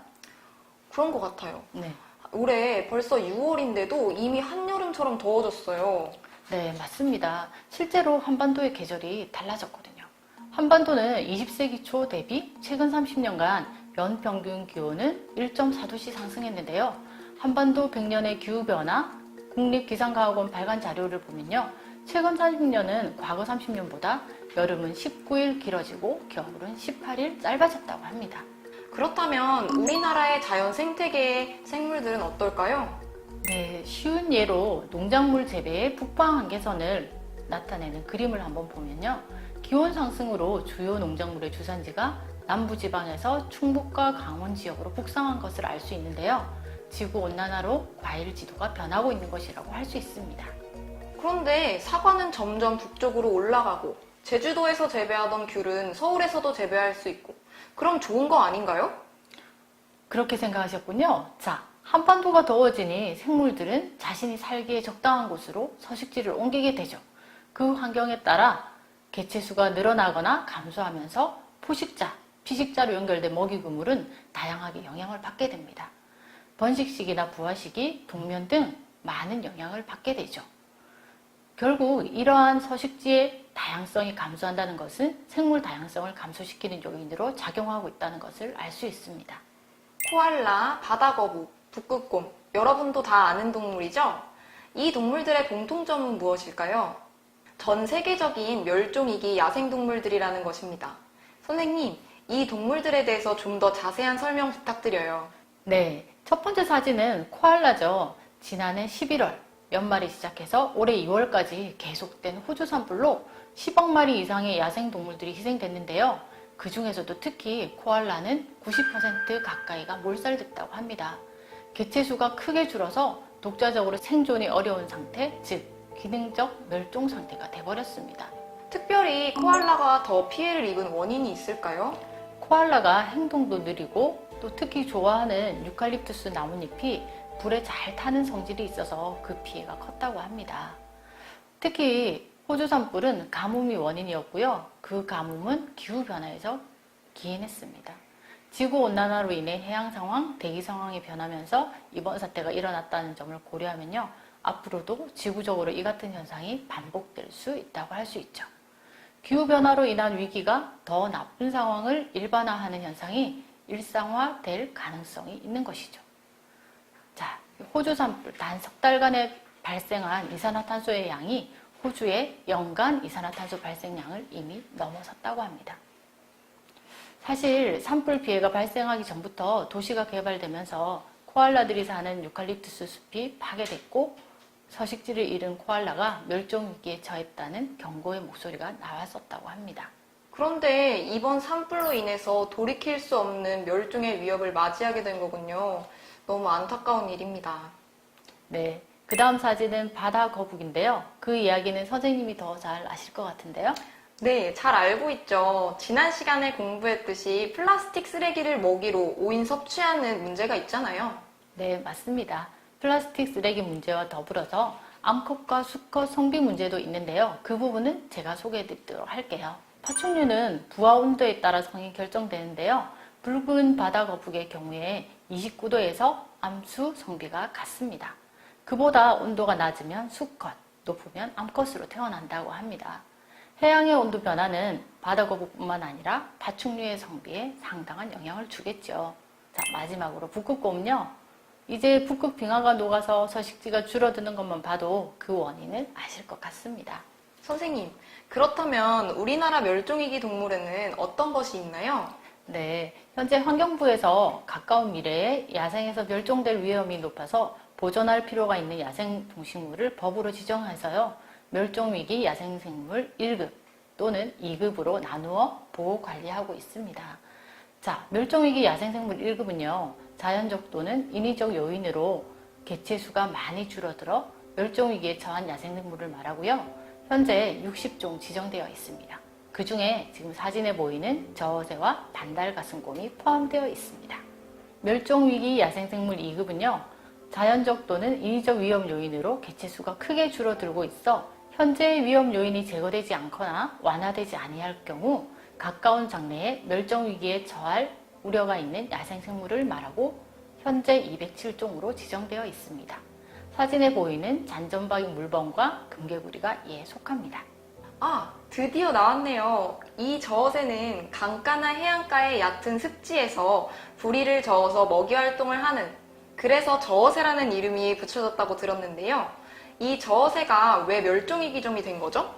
그런 것 같아요. 네. 올해 벌써 6월인데도 이미 한여름처럼 더워졌어요. 네, 맞습니다. 실제로 한반도의 계절이 달라졌거든요. 한반도는 20세기 초 대비 최근 30년간 연평균 기온은 1.4도씩 상승했는데요. 한반도 100년의 기후변화, 국립기상과학원 발간 자료를 보면요. 최근 30년은 과거 30년보다 여름은 19일 길어지고 겨울은 18일 짧아졌다고 합니다. 그렇다면 우리나라의 자연 생태계의 생물들은 어떨까요? 네, 쉬운 예로 농작물 재배의 북방 한계선을 나타내는 그림을 한번 보면요. 기온 상승으로 주요 농작물의 주산지가 남부지방에서 충북과 강원 지역으로 북상한 것을 알 수 있는데요. 지구온난화로 과일 지도가 변하고 있는 것이라고 할 수 있습니다. 그런데 사과는 점점 북쪽으로 올라가고 제주도에서 재배하던 귤은 서울에서도 재배할 수 있고 그럼 좋은 거 아닌가요? 그렇게 생각하셨군요. 자, 한반도가 더워지니 생물들은 자신이 살기에 적당한 곳으로 서식지를 옮기게 되죠. 그 환경에 따라 개체수가 늘어나거나 감소하면서 포식자, 피식자로 연결된 먹이 그물은 다양하게 영향을 받게 됩니다. 번식시기나 부화시기, 동면 등 많은 영향을 받게 되죠. 결국 이러한 서식지의 다양성이 감소한다는 것은 생물 다양성을 감소시키는 요인으로 작용하고 있다는 것을 알 수 있습니다. 코알라, 바다거북, 북극곰, 여러분도 다 아는 동물이죠? 이 동물들의 공통점은 무엇일까요? 전 세계적인 멸종위기 야생동물들이라는 것입니다. 선생님, 이 동물들에 대해서 좀 더 자세한 설명 부탁드려요. 네, 첫 번째 사진은 코알라죠. 지난해 11월 연말이 시작해서 올해 2월까지 계속된 호주 산불로 10억 마리 이상의 야생동물들이 희생됐는데요. 그 중에서도 특히 코알라는 90% 가까이가 몰살됐다고 합니다. 개체수가 크게 줄어서 독자적으로 생존이 어려운 상태, 즉 기능적 멸종 상태가 돼버렸습니다. 특별히 코알라가 더 피해를 입은 원인이 있을까요? 코알라가 행동도 느리고 또 특히 좋아하는 유칼립투스 나뭇잎이 불에 잘 타는 성질이 있어서 그 피해가 컸다고 합니다. 특히 호주 산불은 가뭄이 원인이었고요. 그 가뭄은 기후변화에서 기인했습니다. 지구온난화로 인해 해양 상황, 대기 상황이 변하면서 이번 사태가 일어났다는 점을 고려하면요. 앞으로도 지구적으로 이 같은 현상이 반복될 수 있다고 할 수 있죠. 기후변화로 인한 위기가 더 나쁜 상황을 일반화하는 현상이 일상화될 가능성이 있는 것이죠. 자, 호주 산불 단 석 달간에 발생한 이산화탄소의 양이 호주의 연간 이산화탄소 발생량을 이미 넘어섰다고 합니다. 사실 산불 피해가 발생하기 전부터 도시가 개발되면서 코알라들이 사는 유칼립투스 숲이 파괴됐고 서식지를 잃은 코알라가 멸종위기에 처했다는 경고의 목소리가 나왔었다고 합니다. 그런데 이번 산불로 인해서 돌이킬 수 없는 멸종의 위협을 맞이하게 된 거군요. 너무 안타까운 일입니다. 네, 그 다음 사진은 바다 거북인데요. 그 이야기는 선생님이 더 잘 아실 것 같은데요. 네, 잘 알고 있죠. 지난 시간에 공부했듯이 플라스틱 쓰레기를 먹이로 오인 섭취하는 문제가 있잖아요. 네, 맞습니다. 플라스틱 쓰레기 문제와 더불어서 암컷과 수컷 성비 문제도 있는데요. 그 부분은 제가 소개해 드리도록 할게요. 파충류는 부화 온도에 따라 성이 결정되는데요. 붉은 바다 거북의 경우에 29도에서 암수 성비가 같습니다. 그보다 온도가 낮으면 수컷, 높으면 암컷으로 태어난다고 합니다. 해양의 온도 변화는 바다 거북뿐만 아니라 파충류의 성비에 상당한 영향을 주겠죠. 자, 마지막으로 북극곰은요. 이제 북극 빙하가 녹아서 서식지가 줄어드는 것만 봐도 그 원인을 아실 것 같습니다. 선생님, 그렇다면 우리나라 멸종위기 동물에는 어떤 것이 있나요? 네, 현재 환경부에서 가까운 미래에 야생에서 멸종될 위험이 높아서 보존할 필요가 있는 야생 동식물을 법으로 지정해서요. 멸종위기 야생생물 1급 또는 2급으로 나누어 보호 관리하고 있습니다. 자, 멸종위기 야생생물 1급은요. 자연적 또는 인위적 요인으로 개체수가 많이 줄어들어 멸종위기에 처한 야생생물을 말하고요. 현재 60종 지정되어 있습니다. 그 중에 지금 사진에 보이는 저어새와 반달가슴곰이 포함되어 있습니다. 멸종위기 야생생물 2급은요. 자연적 또는 인위적 위험 요인으로 개체수가 크게 줄어들고 있어 현재의 위험 요인이 제거되지 않거나 완화되지 아니할 경우 가까운 장래에 멸종 위기에 처할 우려가 있는 야생생물을 말하고 현재 207종으로 지정되어 있습니다. 사진에 보이는 잔점박이 물범과 금개구리가 이에 속합니다. 아, 드디어 나왔네요. 이 저어새는 강가나 해안가의 얕은 습지에서 부리를 저어서 먹이 활동을 하는, 그래서 저어새라는 이름이 붙여졌다고 들었는데요. 이 저어새가 왜 멸종위기 종이 된 거죠?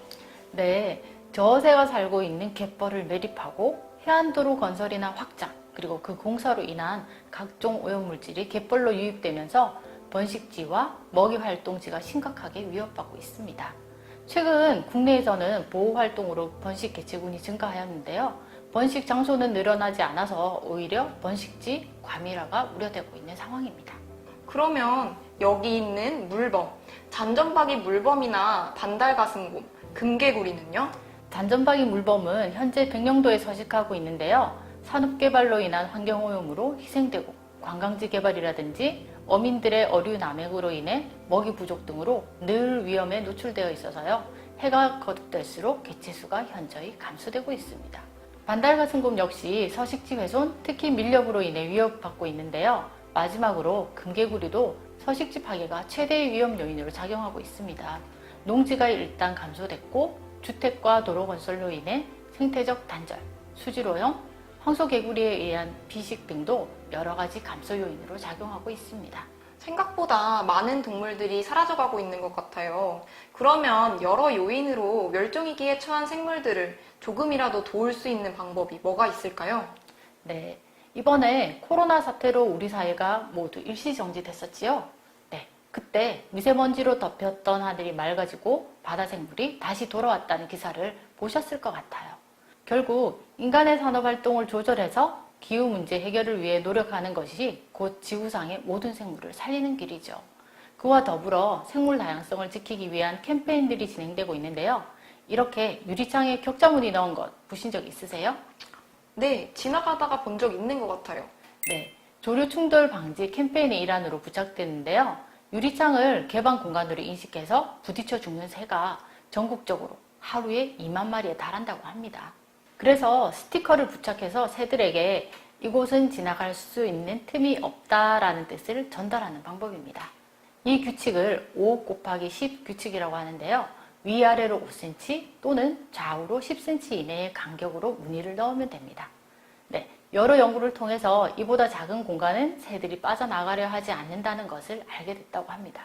네, 저어새가 살고 있는 갯벌을 매립하고 해안도로 건설이나 확장, 그리고 그 공사로 인한 각종 오염물질이 갯벌로 유입되면서 번식지와 먹이 활동지가 심각하게 위협받고 있습니다. 최근 국내에서는 보호활동으로 번식 개체군이 증가하였는데요. 번식 장소는 늘어나지 않아서 오히려 번식지 과밀화가 우려되고 있는 상황입니다. 그러면 여기 있는 물범, 잔점박이 물범이나 반달가슴곰, 금개구리는요? 잔점박이 물범은 현재 백령도에 서식하고 있는데요. 산업개발로 인한 환경오염으로 희생되고 관광지 개발이라든지 어민들의 어류 남획으로 인해 먹이 부족 등으로 늘 위험에 노출되어 있어서요. 해가 거듭될수록 개체수가 현저히 감소되고 있습니다. 반달가슴곰 역시 서식지 훼손, 특히 밀렵으로 인해 위협받고 있는데요. 마지막으로 금개구리도 서식지 파괴가 최대의 위험 요인으로 작용하고 있습니다. 농지가 일단 감소됐고 주택과 도로 건설로 인해 생태적 단절, 수질오염, 황소개구리에 의한 비식 등도 여러 가지 감소 요인으로 작용하고 있습니다. 생각보다 많은 동물들이 사라져가고 있는 것 같아요. 그러면 여러 요인으로 멸종위기에 처한 생물들을 조금이라도 도울 수 있는 방법이 뭐가 있을까요? 네, 이번에 코로나 사태로 우리 사회가 모두 일시정지됐었지요. 네, 그때 미세먼지로 덮였던 하늘이 맑아지고 바다 생물이 다시 돌아왔다는 기사를 보셨을 것 같아요. 결국 인간의 산업활동을 조절해서 기후 문제 해결을 위해 노력하는 것이 곧 지구상의 모든 생물을 살리는 길이죠. 그와 더불어 생물 다양성을 지키기 위한 캠페인들이 진행되고 있는데요. 이렇게 유리창에 격자무늬 넣은 것 보신 적 있으세요? 네, 지나가다가 본 적 있는 것 같아요. 네, 조류 충돌 방지 캠페인의 일환으로 부착됐는데요. 유리창을 개방 공간으로 인식해서 부딪혀 죽는 새가 전국적으로 하루에 2만 마리에 달한다고 합니다. 그래서 스티커를 부착해서 새들에게 이곳은 지나갈 수 있는 틈이 없다라는 뜻을 전달하는 방법입니다. 이 규칙을 5 곱하기 10 규칙이라고 하는데요. 위아래로 5cm 또는 좌우로 10cm 이내의 간격으로 무늬를 넣으면 됩니다. 네, 여러 연구를 통해서 이보다 작은 공간은 새들이 빠져나가려 하지 않는다는 것을 알게 됐다고 합니다.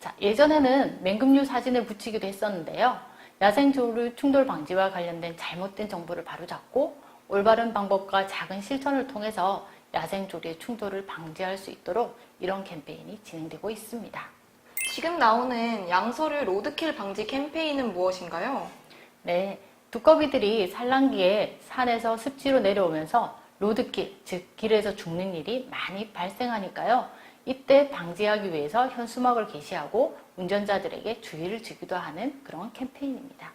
자, 예전에는 맹금류 사진을 붙이기도 했었는데요. 야생조류 충돌 방지와 관련된 잘못된 정보를 바로잡고 올바른 방법과 작은 실천을 통해서 야생조류의 충돌을 방지할 수 있도록 이런 캠페인이 진행되고 있습니다. 지금 나오는 양서류 로드킬 방지 캠페인은 무엇인가요? 네, 두꺼비들이 산란기에 산에서 습지로 내려오면서 로드킬, 즉 길에서 죽는 일이 많이 발생하니까요. 이때 방지하기 위해서 현수막을 게시하고 운전자들에게 주의를 주기도 하는 그런 캠페인입니다.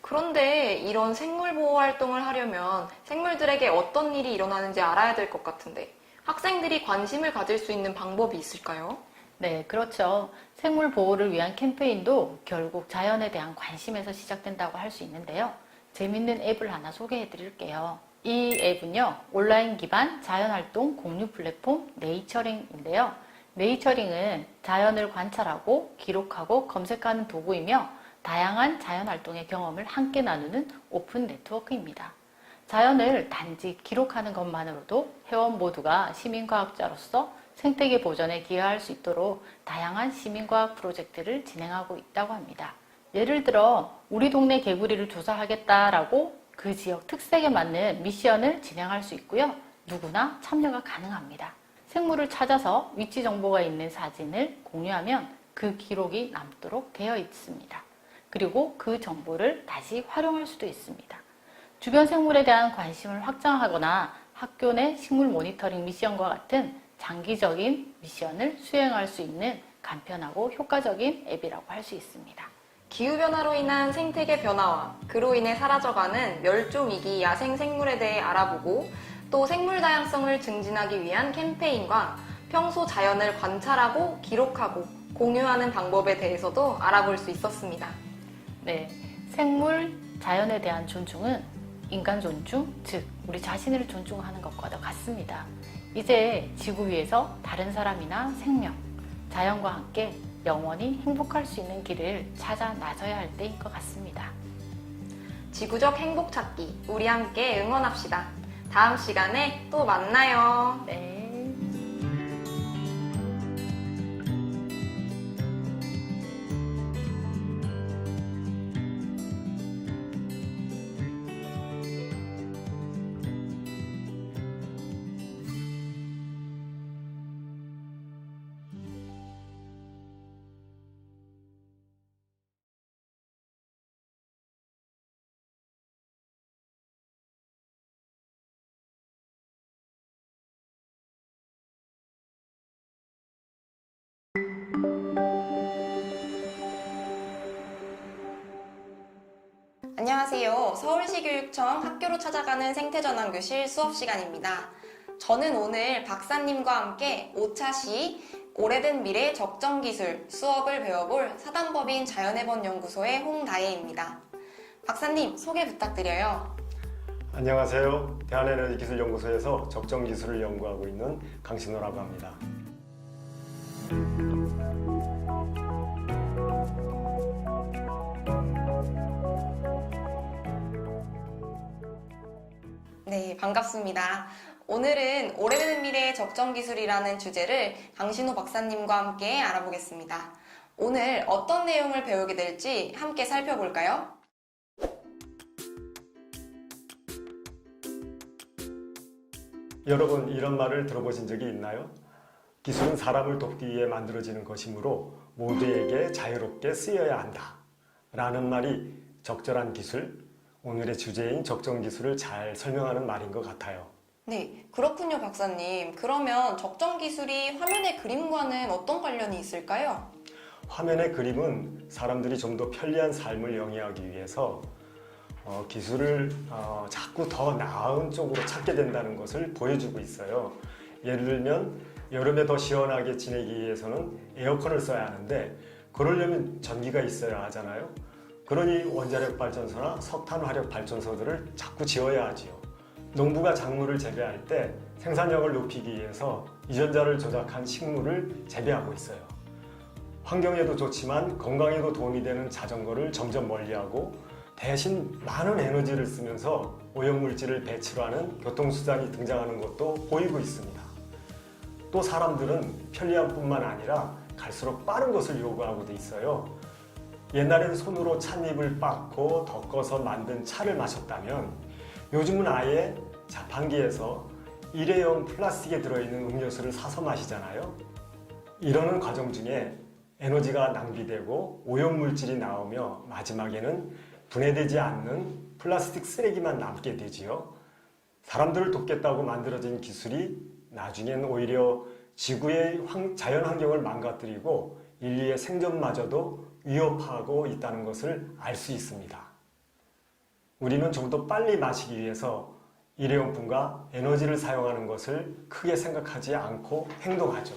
그런데 이런 생물 보호 활동을 하려면 생물들에게 어떤 일이 일어나는지 알아야 될 것 같은데 학생들이 관심을 가질 수 있는 방법이 있을까요? 네, 그렇죠. 생물 보호를 위한 캠페인도 결국 자연에 대한 관심에서 시작된다고 할 수 있는데요. 재밌는 앱을 하나 소개해 드릴게요. 이 앱은요, 온라인 기반 자연활동 공유 플랫폼 네이처링인데요. 네이처링은 자연을 관찰하고 기록하고 검색하는 도구이며 다양한 자연활동의 경험을 함께 나누는 오픈 네트워크입니다. 자연을 단지 기록하는 것만으로도 회원 모두가 시민과학자로서 생태계 보전에 기여할 수 있도록 다양한 시민과학 프로젝트를 진행하고 있다고 합니다. 예를 들어 우리 동네 개구리를 조사하겠다라고 그 지역 특색에 맞는 미션을 진행할 수 있고요. 누구나 참여가 가능합니다. 생물을 찾아서 위치 정보가 있는 사진을 공유하면 그 기록이 남도록 되어 있습니다. 그리고 그 정보를 다시 활용할 수도 있습니다. 주변 생물에 대한 관심을 확장하거나 학교 내 식물 모니터링 미션과 같은 장기적인 미션을 수행할 수 있는 간편하고 효과적인 앱이라고 할 수 있습니다. 기후변화로 인한 생태계 변화와 그로 인해 사라져가는 멸종위기 야생 생물에 대해 알아보고 또 생물 다양성을 증진하기 위한 캠페인과 평소 자연을 관찰하고 기록하고 공유하는 방법에 대해서도 알아볼 수 있었습니다. 네, 생물, 자연에 대한 존중은 인간 존중, 즉 우리 자신을 존중하는 것과도 같습니다. 이제 지구 위에서 다른 사람이나 생명, 자연과 함께 영원히 행복할 수 있는 길을 찾아 나서야 할 때인 것 같습니다. 지구적 행복 찾기, 우리 함께 응원합시다. 다음 시간에 또 만나요. 네. 안녕하세요. 서울시 교육청 학교로 찾아가는 생태전환교실 수업 시간입니다. 저는 오늘 박사님과 함께 5차시 오래된 미래 적정기술 수업을 배워볼 사단법인 자연해번 연구소의 홍다혜입니다. 박사님, 소개 부탁드려요. 안녕하세요. 대한에너지기술연구소에서 적정기술을 연구하고 있는 강신호라고 합니다. 네, 반갑습니다. 오늘은 오래된 미래의 적정기술이라는 주제를 강신호 박사님과 함께 알아보겠습니다. 오늘 어떤 내용을 배우게 될지 함께 살펴볼까요? 여러분, 이런 말을 들어보신 적이 있나요? 기술은 사람을 돕기 위해 만들어지는 것이므로 모두에게 자유롭게 쓰여야 한다 라는 말이 적절한 기술, 오늘의 주제인 적정기술을 잘 설명하는 말인 것 같아요. 네, 그렇군요, 박사님. 그러면 적정기술이 화면의 그림과는 어떤 관련이 있을까요? 화면의 그림은 사람들이 좀 더 편리한 삶을 영위하기 위해서 기술을 자꾸 더 나은 쪽으로 찾게 된다는 것을 보여주고 있어요. 예를 들면 여름에 더 시원하게 지내기 위해서는 에어컨을 써야 하는데 그러려면 전기가 있어야 하잖아요. 그러니 원자력 발전소나 석탄 화력 발전소들을 자꾸 지어야 하지요. 농부가 작물을 재배할 때 생산력을 높이기 위해서 유전자를 조작한 식물을 재배하고 있어요. 환경에도 좋지만 건강에도 도움이 되는 자전거를 점점 멀리하고 대신 많은 에너지를 쓰면서 오염물질을 배출하는 교통수단이 등장하는 것도 보이고 있습니다. 또 사람들은 편리함뿐만 아니라 갈수록 빠른 것을 요구하고도 있어요. 옛날엔 손으로 찻잎을 빻고 덮어서 만든 차를 마셨다면 요즘은 아예 자판기에서 일회용 플라스틱에 들어있는 음료수를 사서 마시잖아요. 이러는 과정 중에 에너지가 낭비되고 오염물질이 나오며 마지막에는 분해되지 않는 플라스틱 쓰레기만 남게 되지요. 사람들을 돕겠다고 만들어진 기술이 나중엔 오히려 지구의 자연 환경을 망가뜨리고 인류의 생존마저도 위협하고 있다는 것을 알 수 있습니다. 우리는 좀 더 빨리 마시기 위해서 일회용품과 에너지를 사용하는 것을 크게 생각하지 않고 행동하죠.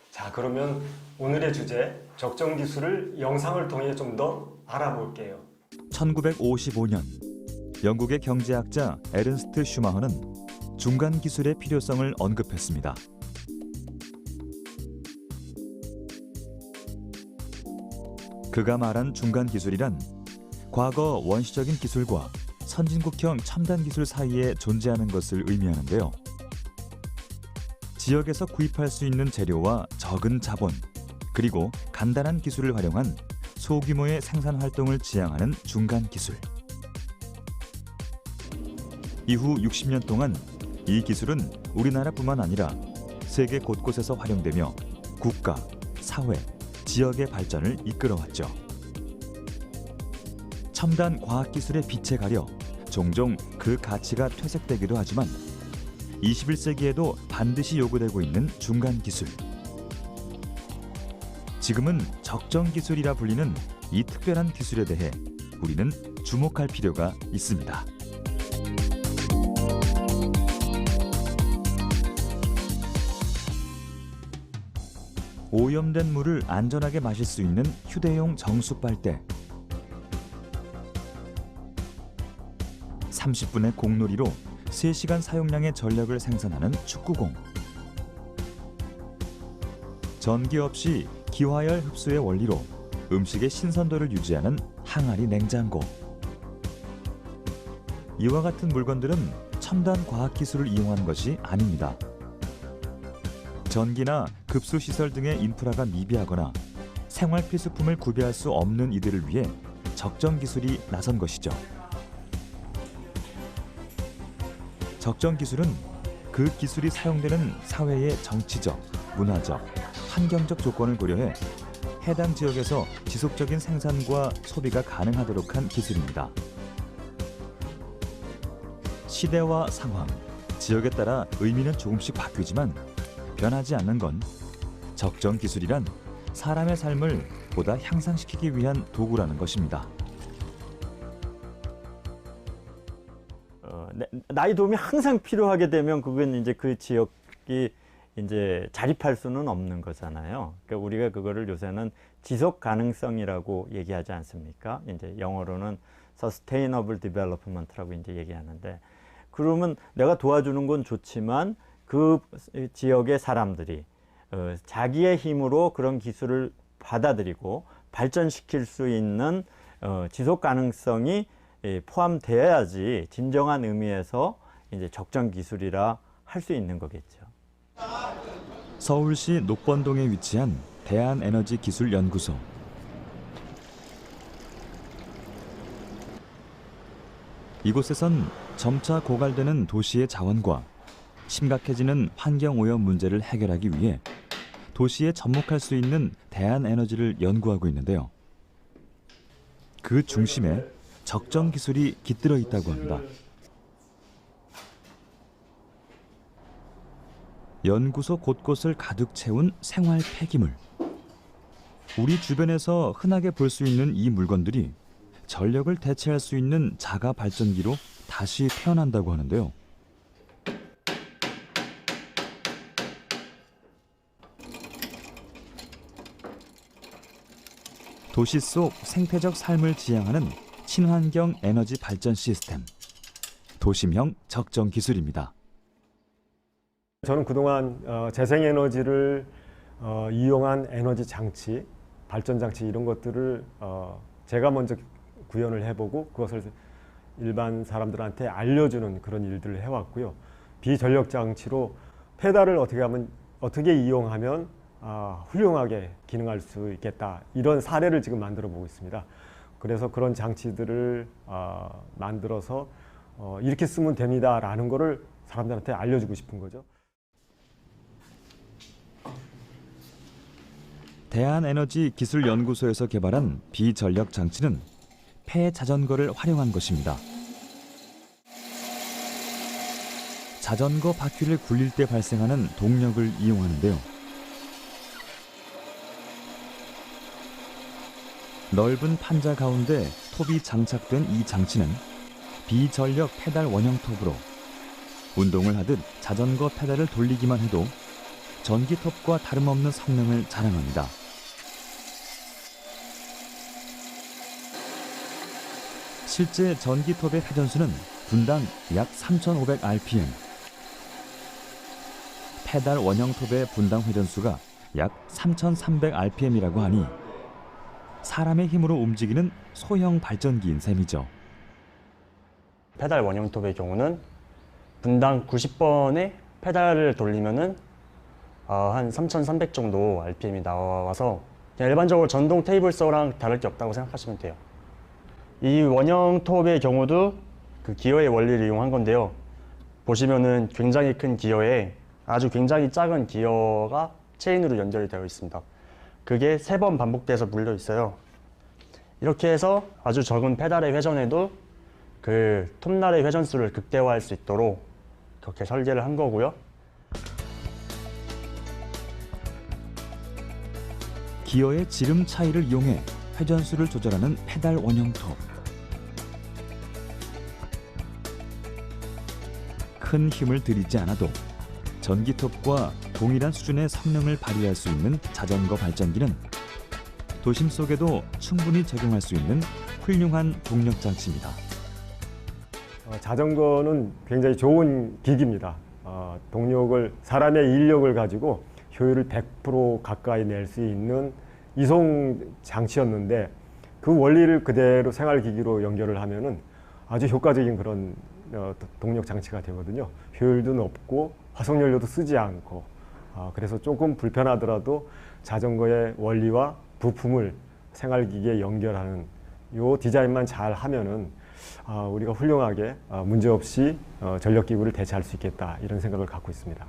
자, 그러면 오늘의 주제 적정기술을 영상을 통해 좀 더 알아볼게요. 1955년 영국의 경제학자 에른스트 슈마허는 중간 기술의 필요성을 언급했습니다. 그가 말한 중간 기술이란 과거 원시적인 기술과 선진국형 첨단 기술 사이에 존재하는 것을 의미하는데요. 지역에서 구입할 수 있는 재료와 적은 자본, 그리고 간단한 기술을 활용한 소규모의 생산 활동을 지향하는 중간 기술. 이후 60년 동안 이 기술은 우리나라뿐만 아니라 세계 곳곳에서 활용되며 국가, 사회, 지역의 발전을 이끌어왔죠. 첨단 과학기술의 빛에 가려 종종 그 가치가 퇴색되기도 하지만 21세기에도 반드시 요구되고 있는 중간 기술. 지금은 적정 기술이라 불리는 이 특별한 기술에 대해 우리는 주목할 필요가 있습니다. 오염된 물을 안전하게 마실 수 있는 휴대용 정수 빨대, 30분의 공놀이로 3시간 사용량의 전력을 생산하는 축구공, 전기 없이 기화열 흡수의 원리로 음식의 신선도를 유지하는 항아리 냉장고. 이와 같은 물건들은 첨단 과학기술을 이용한 것이 아닙니다. 전기나 급수시설 등의 인프라가 미비하거나 생활 필수품을 구비할 수 없는 이들을 위해 적정 기술이 나선 것이죠. 적정 기술은 그 기술이 사용되는 사회의 정치적, 문화적, 환경적 조건을 고려해 해당 지역에서 지속적인 생산과 소비가 가능하도록 한 기술입니다. 시대와 상황, 지역에 따라 의미는 조금씩 바뀌지만 변하지 않는 건 적정 기술이란 사람의 삶을 보다 향상시키기 위한 도구라는 것입니다. 나의 도움이 항상 필요하게 되면 그건 이제 그 지역이 이제 자립할 수는 없는 거잖아요. 그러니까 우리가 그거를 요새는 지속 가능성이라고 얘기하지 않습니까? 이제 영어로는 sustainable development라고 이제 얘기하는데, 그러면 내가 도와주는 건 좋지만 그 지역의 사람들이 자기의 힘으로 그런 기술을 받아들이고 발전시킬 수 있는 지속 가능성이 포함되어야지 진정한 의미에서 이제 적정 기술이라 할 수 있는 거겠죠. 서울시 녹번동에 위치한 대한에너지기술연구소. 이곳에선 점차 고갈되는 도시의 자원과 심각해지는 환경오염 문제를 해결하기 위해 도시에 접목할 수 있는 대한에너지를 연구하고 있는데요. 그 중심에 적정 기술이 깃들어 있다고 합니다. 연구소 곳곳을 가득 채운 생활 폐기물. 우리 주변에서 흔하게 볼 수 있는 이 물건들이 전력을 대체할 수 있는 자가 발전기로 다시 태어난다고 하는데요. 도시 속 생태적 삶을 지향하는 친환경 에너지 발전 시스템, 도심형 적정 기술입니다. 저는 그동안 재생에너지를 이용한 에너지 장치, 발전 장치 이런 것들을 제가 먼저 구현을 해보고 그것을 일반 사람들한테 알려주는 그런 일들을 해왔고요. 비전력 장치로 페달을 어떻게 이용하면 훌륭하게 기능할 수 있겠다, 이런 사례를 지금 만들어 보고 있습니다. 그래서 그런 장치들을 만들어서 이렇게 쓰면 됩니다라는 거를 사람들한테 알려주고 싶은 거죠. 대한에너지기술연구소에서 개발한 비전력 장치는 폐자전거를 활용한 것입니다. 자전거 바퀴를 굴릴 때 발생하는 동력을 이용하는데요. 넓은 판자 가운데 톱이 장착된 이 장치는 비전력 페달 원형 톱으로 운동을 하듯 자전거 페달을 돌리기만 해도 전기톱과 다름없는 성능을 자랑합니다. 실제 전기톱의 회전수는 분당 약 3,500rpm, 페달 원형톱의 분당 회전수가 약 3,300rpm이라고 하니 사람의 힘으로 움직이는 소형 발전기인 셈이죠. 페달 원형톱의 경우는 분당 90번의 페달을 돌리면은 한 3,300 정도 RPM이 나와서 그냥 일반적으로 전동 테이블서랑 다를 게 없다고 생각하시면 돼요. 이 원형톱의 경우도 그 기어의 원리를 이용한 건데요. 보시면은 굉장히 큰 기어에 아주 굉장히 작은 기어가 체인으로 연결이 되어 있습니다. 그게 3번 반복돼서 물려 있어요. 이렇게 해서 아주 적은 페달의 회전에도 그 톱날의 회전수를 극대화할 수 있도록 그렇게 설계를 한 거고요. 기어의 지름 차이를 이용해 회전수를 조절하는 페달 원형톱. 큰 힘을 들이지 않아도 전기톱과 동일한 수준의 성능을 발휘할 수 있는 자전거 발전기는 도심 속에도 충분히 적용할 수 있는 훌륭한 동력 장치입니다. 자전거는 굉장히 좋은 기기입니다. 동력을 사람의 인력을 가지고 효율을 100% 가까이 낼 수 있는 이송 장치였는데 그 원리를 그대로 생활기기로 연결을 하면은 아주 효과적인 그런 동력 장치가 되거든요. 효율도 높고 화석연료도 쓰지 않고 그래서 조금 불편하더라도 자전거의 원리와 부품을 생활기기에 연결하는 요 디자인만 잘 하면은 우리가 훌륭하게 문제없이 전력기구를 대체할 수 있겠다 이런 생각을 갖고 있습니다.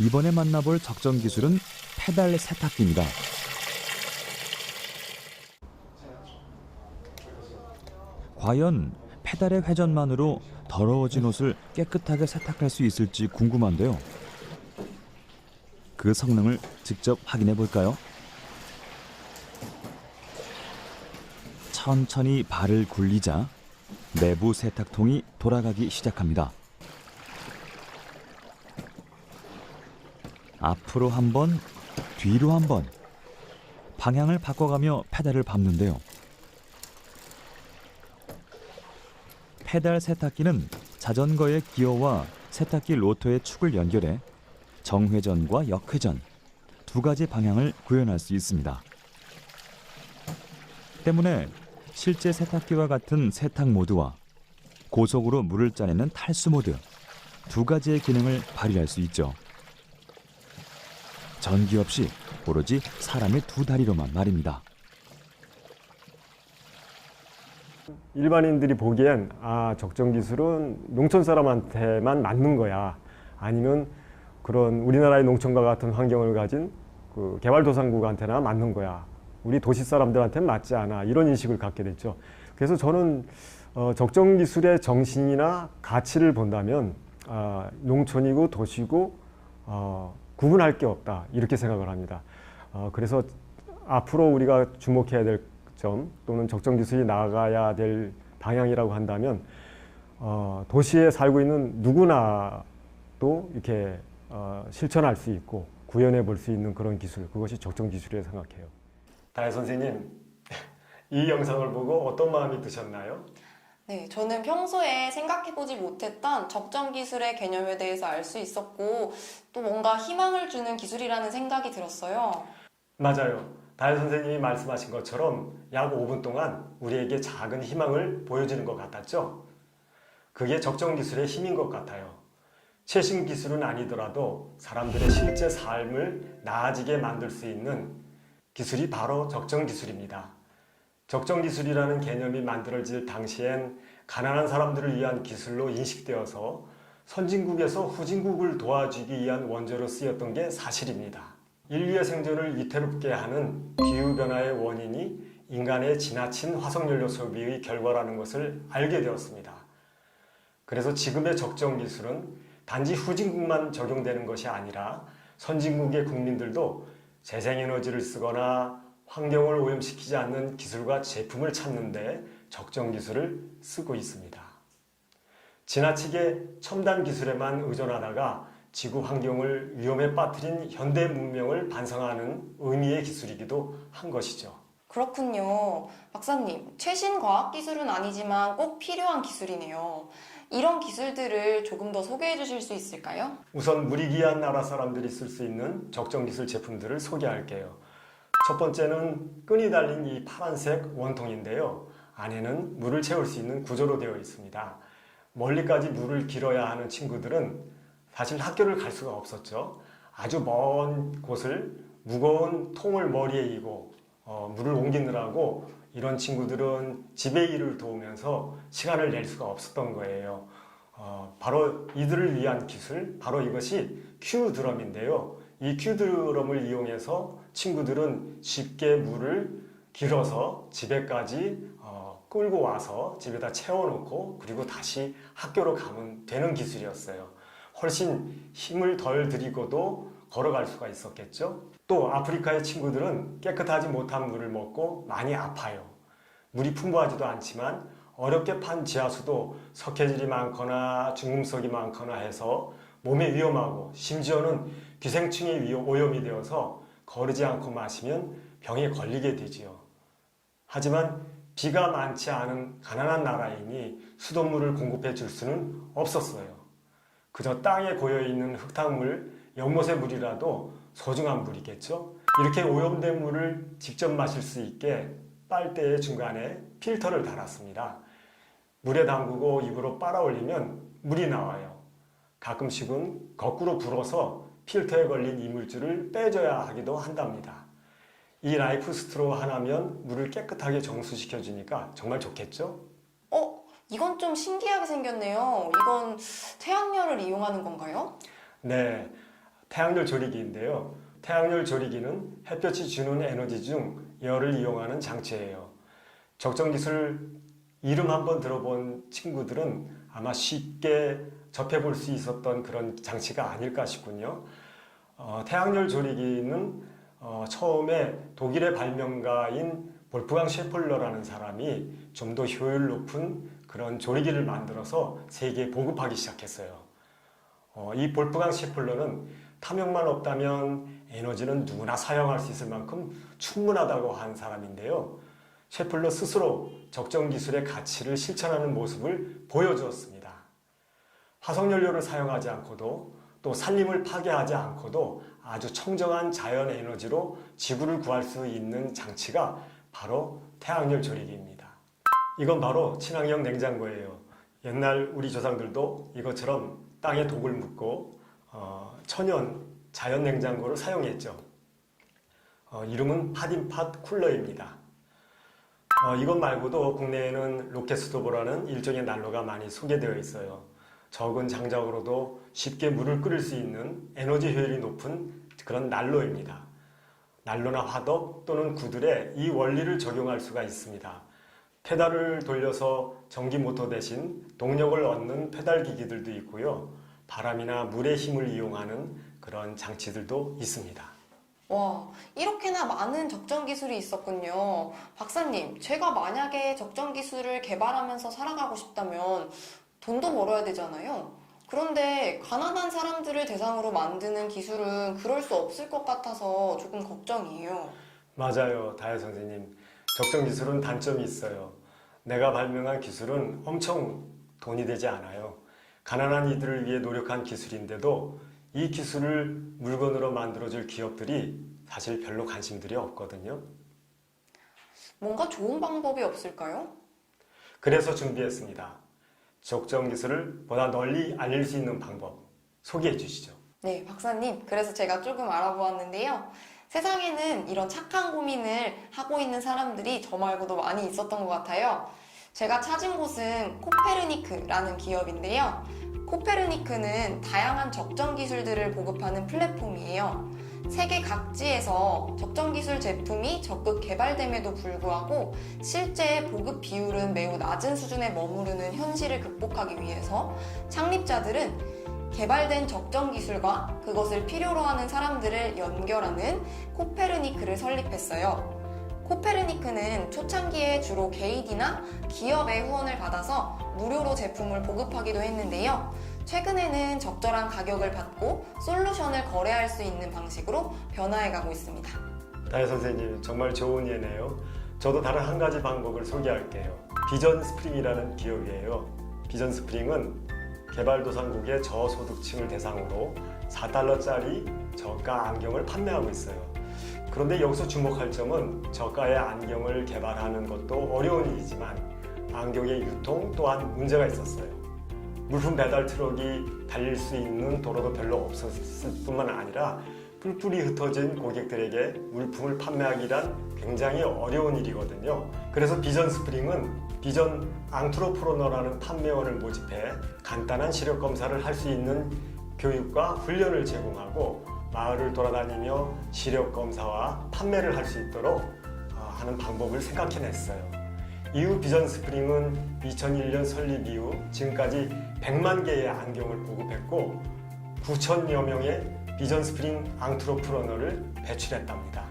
이번에 만나볼 적정 기술은 페달 세탁기입니다. 과연 페달의 회전만으로 더러워진 옷을 깨끗하게 세탁할 수 있을지 궁금한데요. 그 성능을 직접 확인해 볼까요? 천천히 발을 굴리자 내부 세탁통이 돌아가기 시작합니다. 앞으로 한 번, 뒤로 한 번 방향을 바꿔가며 페달을 밟는데요. 페달 세탁기는 자전거의 기어와 세탁기 로터의 축을 연결해 정회전과 역회전 두 가지 방향을 구현할 수 있습니다. 때문에 실제 세탁기와 같은 세탁 모드와 고속으로 물을 짜내는 탈수 모드 두 가지의 기능을 발휘할 수 있죠. 전기 없이 오로지 사람의 두 다리로만 말입니다. 일반인들이 보기엔 적정 기술은 농촌 사람한테만 맞는 거야. 아니면 그런 우리나라의 농촌과 같은 환경을 가진 그 개발도상국한테나 맞는 거야. 우리 도시 사람들한테는 맞지 않아. 이런 인식을 갖게 됐죠. 그래서 저는 적정 기술의 정신이나 가치를 본다면 농촌이고 도시고 구분할 게 없다. 이렇게 생각을 합니다. 그래서 앞으로 우리가 주목해야 될 점 또는 적정 기술이 나아가야 될 방향이라고 한다면 도시에 살고 있는 누구나도 이렇게 실천할 수 있고 구현해 볼 수 있는 그런 기술, 그것이 적정 기술이라고 생각해요. 다혜 선생님, 이 영상을 보고 어떤 마음이 드셨나요? 네, 저는 평소에 생각해보지 못했던 적정 기술의 개념에 대해서 알 수 있었고 또 뭔가 희망을 주는 기술이라는 생각이 들었어요. 맞아요. 다혜 선생님이 말씀하신 것처럼 약 5분 동안 우리에게 작은 희망을 보여주는 것 같았죠? 그게 적정 기술의 힘인 것 같아요. 최신 기술은 아니더라도 사람들의 실제 삶을 나아지게 만들 수 있는 기술이 바로 적정 기술입니다. 적정 기술이라는 개념이 만들어질 당시엔 가난한 사람들을 위한 기술로 인식되어서 선진국에서 후진국을 도와주기 위한 원조로 쓰였던 게 사실입니다. 인류의 생존을 위태롭게 하는 기후변화의 원인이 인간의 지나친 화석연료 소비의 결과라는 것을 알게 되었습니다. 그래서 지금의 적정 기술은 단지 후진국만 적용되는 것이 아니라 선진국의 국민들도 재생에너지를 쓰거나 환경을 오염시키지 않는 기술과 제품을 찾는데 적정 기술을 쓰고 있습니다. 지나치게 첨단 기술에만 의존하다가 지구 환경을 위험에 빠뜨린 현대 문명을 반성하는 의미의 기술이기도 한 것이죠. 그렇군요. 박사님, 최신 과학기술은 아니지만 꼭 필요한 기술이네요. 이런 기술들을 조금 더 소개해 주실 수 있을까요? 우선 물이 귀한 나라 사람들이 쓸 수 있는 적정 기술 제품들을 소개할게요. 첫 번째는 끈이 달린 이 파란색 원통인데요. 안에는 물을 채울 수 있는 구조로 되어 있습니다. 멀리까지 물을 길어야 하는 친구들은 사실 학교를 갈 수가 없었죠. 아주 먼 곳을 무거운 통을 머리에 이고 물을 옮기느라고 이런 친구들은 집의 일을 도우면서 시간을 낼 수가 없었던 거예요. 바로 이들을 위한 기술, 바로 이것이 큐드럼인데요. 이 큐드럼을 이용해서 친구들은 쉽게 물을 길어서 집에까지 끌고 와서 집에다 채워놓고 그리고 다시 학교로 가면 되는 기술이었어요. 훨씬 힘을 덜 들이고도 걸어갈 수가 있었겠죠. 또 아프리카의 친구들은 깨끗하지 못한 물을 먹고 많이 아파요. 물이 풍부하지도 않지만 어렵게 판 지하수도 석회질이 많거나 중금속이 많거나 해서 몸에 위험하고 심지어는 기생충에 오염이 되어서 거르지 않고 마시면 병에 걸리게 되지요. 하지만 비가 많지 않은 가난한 나라이니 수돗물을 공급해 줄 수는 없었어요. 그저 땅에 고여있는 흙탕물, 연못의 물이라도 소중한 물이겠죠. 이렇게 오염된 물을 직접 마실 수 있게 빨대의 중간에 필터를 달았습니다. 물에 담그고 입으로 빨아올리면 물이 나와요. 가끔씩은 거꾸로 불어서 필터에 걸린 이물질을 빼줘야 하기도 한답니다. 이 라이프 스트로우 하나면 물을 깨끗하게 정수시켜 주니까 정말 좋겠죠? 이건 좀 신기하게 생겼네요. 이건 태양열을 이용하는 건가요? 네, 태양열 조리기인데요. 태양열 조리기는 햇볕이 주는 에너지 중 열을 이용하는 장치예요. 적정기술 이름 한번 들어본 친구들은 아마 쉽게 접해볼 수 있었던 그런 장치가 아닐까 싶군요. 태양열 조리기는 처음에 독일의 발명가인 볼프강 셰플러라는 사람이 좀 더 효율 높은 그런 조리기를 만들어서 세계에 보급하기 시작했어요. 이 볼프강 셰플러는 탐욕만 없다면 에너지는 누구나 사용할 수 있을 만큼 충분하다고 한 사람인데요. 셰플러 스스로 적정 기술의 가치를 실천하는 모습을 보여주었습니다. 화석연료를 사용하지 않고도 또 산림을 파괴하지 않고도 아주 청정한 자연 에너지로 지구를 구할 수 있는 장치가 바로 태양열 조리기입니다. 이건 바로 친환경 냉장고예요. 옛날 우리 조상들도 이것처럼 땅에 독을 묻고 천연 자연 냉장고를 사용했죠. 이름은 팟인팟 쿨러입니다. 이것 말고도 국내에는 로켓스토브라는 일종의 난로가 많이 소개되어 있어요. 적은 장작으로도 쉽게 물을 끓일 수 있는 에너지 효율이 높은 그런 난로입니다. 난로나 화덕 또는 구들에 이 원리를 적용할 수가 있습니다. 페달을 돌려서 전기 모터 대신 동력을 얻는 페달 기기들도 있고요. 바람이나 물의 힘을 이용하는 그런 장치들도 있습니다. 와, 이렇게나 많은 적정 기술이 있었군요. 박사님, 제가 만약에 적정 기술을 개발하면서 살아가고 싶다면 돈도 벌어야 되잖아요. 그런데 가난한 사람들을 대상으로 만드는 기술은 그럴 수 없을 것 같아서 조금 걱정이에요. 맞아요, 다혜 선생님. 적정 기술은 단점이 있어요. 내가 발명한 기술은 엄청 돈이 되지 않아요. 가난한 이들을 위해 노력한 기술인데도 이 기술을 물건으로 만들어줄 기업들이 사실 별로 관심들이 없거든요. 뭔가 좋은 방법이 없을까요? 그래서 준비했습니다. 적정 기술을 보다 널리 알릴 수 있는 방법 소개해 주시죠. 네, 박사님. 그래서 제가 조금 알아보았는데요. 세상에는 이런 착한 고민을 하고 있는 사람들이 저 말고도 많이 있었던 것 같아요. 제가 찾은 곳은 코페르니크라는 기업인데요. 코페르니크는 다양한 적정 기술들을 보급하는 플랫폼이에요. 세계 각지에서 적정 기술 제품이 적극 개발됨에도 불구하고 실제 보급 비율은 매우 낮은 수준에 머무르는 현실을 극복하기 위해서 창립자들은 개발된 적정 기술과 그것을 필요로 하는 사람들을 연결하는 코페르니크를 설립했어요. 코페르니크는 초창기에 주로 개인이나 기업의 후원을 받아서 무료로 제품을 보급하기도 했는데요. 최근에는 적절한 가격을 받고 솔루션을 거래할 수 있는 방식으로 변화해가고 있습니다. 다혜 선생님, 정말 좋은 예네요. 저도 다른 한 가지 방법을 소개할게요. 비전 스프링이라는 기업이에요. 비전 스프링은 개발도상국의 저소득층을 대상으로 4달러짜리 저가 안경을 판매하고 있어요. 그런데 여기서 주목할 점은 저가의 안경을 개발하는 것도 어려운 일이지만 안경의 유통 또한 문제가 있었어요. 물품 배달 트럭이 달릴 수 있는 도로도 별로 없었을 뿐만 아니라 뿔뿔이 흩어진 고객들에게 물품을 판매하기란 굉장히 어려운 일이거든요. 그래서 비전 스프링은 비전 앙트로프로너라는 판매원을 모집해 간단한 시력 검사를 할 수 있는 교육과 훈련을 제공하고 마을을 돌아다니며 시력 검사와 판매를 할 수 있도록 하는 방법을 생각해냈어요. 이후 비전 스프링은 2001년 설립 이후 지금까지 100만 개의 안경을 보급했고 9천여 명의 비전 스프링 앙트로프러너를 배출했답니다.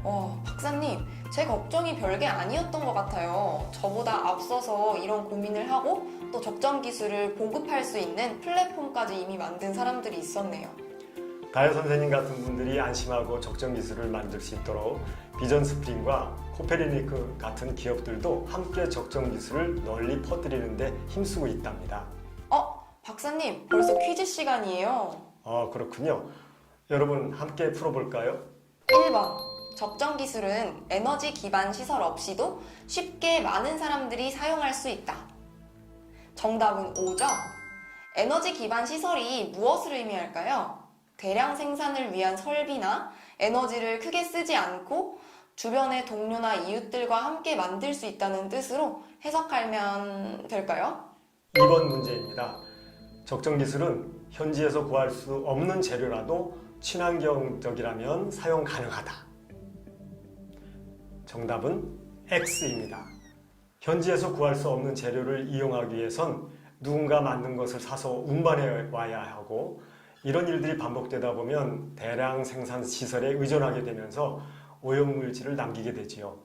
박사님, 제 걱정이 별게 아니었던 것 같아요. 저보다 앞서서 이런 고민을 하고 또 적정 기술을 보급할 수 있는 플랫폼까지 이미 만든 사람들이 있었네요. 가요 선생님 같은 분들이 안심하고 적정 기술을 만들 수 있도록 비전 스프링과 코페르니크 같은 기업들도 함께 적정 기술을 널리 퍼뜨리는데 힘쓰고 있답니다. 박사님, 벌써 퀴즈 시간이에요. 그렇군요. 여러분 함께 풀어볼까요? 1번. 적정 기술은 에너지 기반 시설 없이도 쉽게 많은 사람들이 사용할 수 있다. 정답은 5죠. 에너지 기반 시설이 무엇을 의미할까요? 대량 생산을 위한 설비나 에너지를 크게 쓰지 않고 주변의 동료나 이웃들과 함께 만들 수 있다는 뜻으로 해석하면 될까요? 2번 문제입니다. 적정 기술은 현지에서 구할 수 없는 재료라도 친환경적이라면 사용 가능하다. 정답은 X입니다. 현지에서 구할 수 없는 재료를 이용하기 위해선 누군가 만든 것을 사서 운반해 와야 하고, 이런 일들이 반복되다 보면 대량 생산 시설에 의존하게 되면서 오염물질을 남기게 되지요.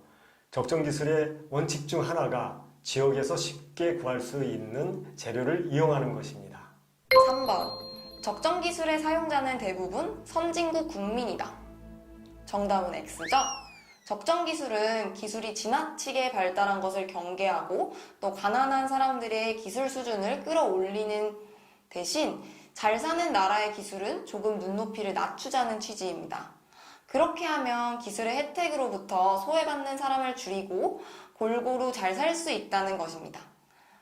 적정 기술의 원칙 중 하나가 지역에서 쉽게 구할 수 있는 재료를 이용하는 것입니다. 3번. 적정 기술의 사용자는 대부분 선진국 국민이다. 정답은 X죠. 적정 기술은 기술이 지나치게 발달한 것을 경계하고 또 가난한 사람들의 기술 수준을 끌어올리는 대신 잘 사는 나라의 기술은 조금 눈높이를 낮추자는 취지입니다. 그렇게 하면 기술의 혜택으로부터 소외받는 사람을 줄이고 골고루 잘 살 수 있다는 것입니다.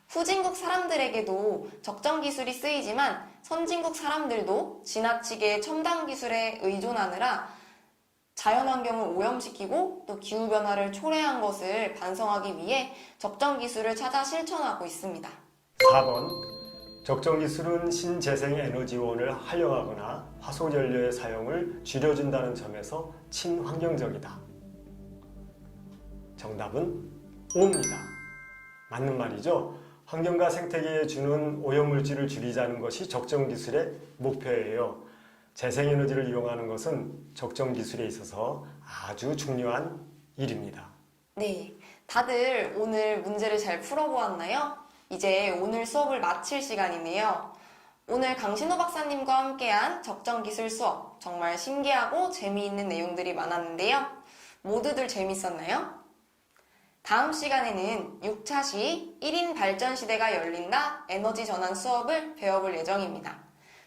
후진국 사람들에게도 적정 기술이 쓰이지만 선진국 사람들도 지나치게 첨단 기술에 의존하느라 자연환경을 오염시키고 또 기후변화를 초래한 것을 반성하기 위해 적정 기술을 찾아 실천하고 있습니다. 4번. 적정 기술은 신재생 에너지원을 활용하거나 화석연료의 사용을 줄여준다는 점에서 친환경적이다. 정답은 O입니다. 맞는 말이죠. 환경과 생태계에 주는 오염물질을 줄이자는 것이 적정 기술의 목표예요. 재생에너지를 이용하는 것은 적정 기술에 있어서 아주 중요한 일입니다. 네, 다들 오늘 문제를 잘 풀어보았나요? 이제 오늘 수업을 마칠 시간이네요. 오늘 강신호 박사님과 함께한 적정 기술 수업, 정말 신기하고 재미있는 내용들이 많았는데요. 모두들 재밌었나요? 다음 시간에는 6차시 1인 발전 시대가 열린다 에너지 전환 수업을 배워볼 예정입니다.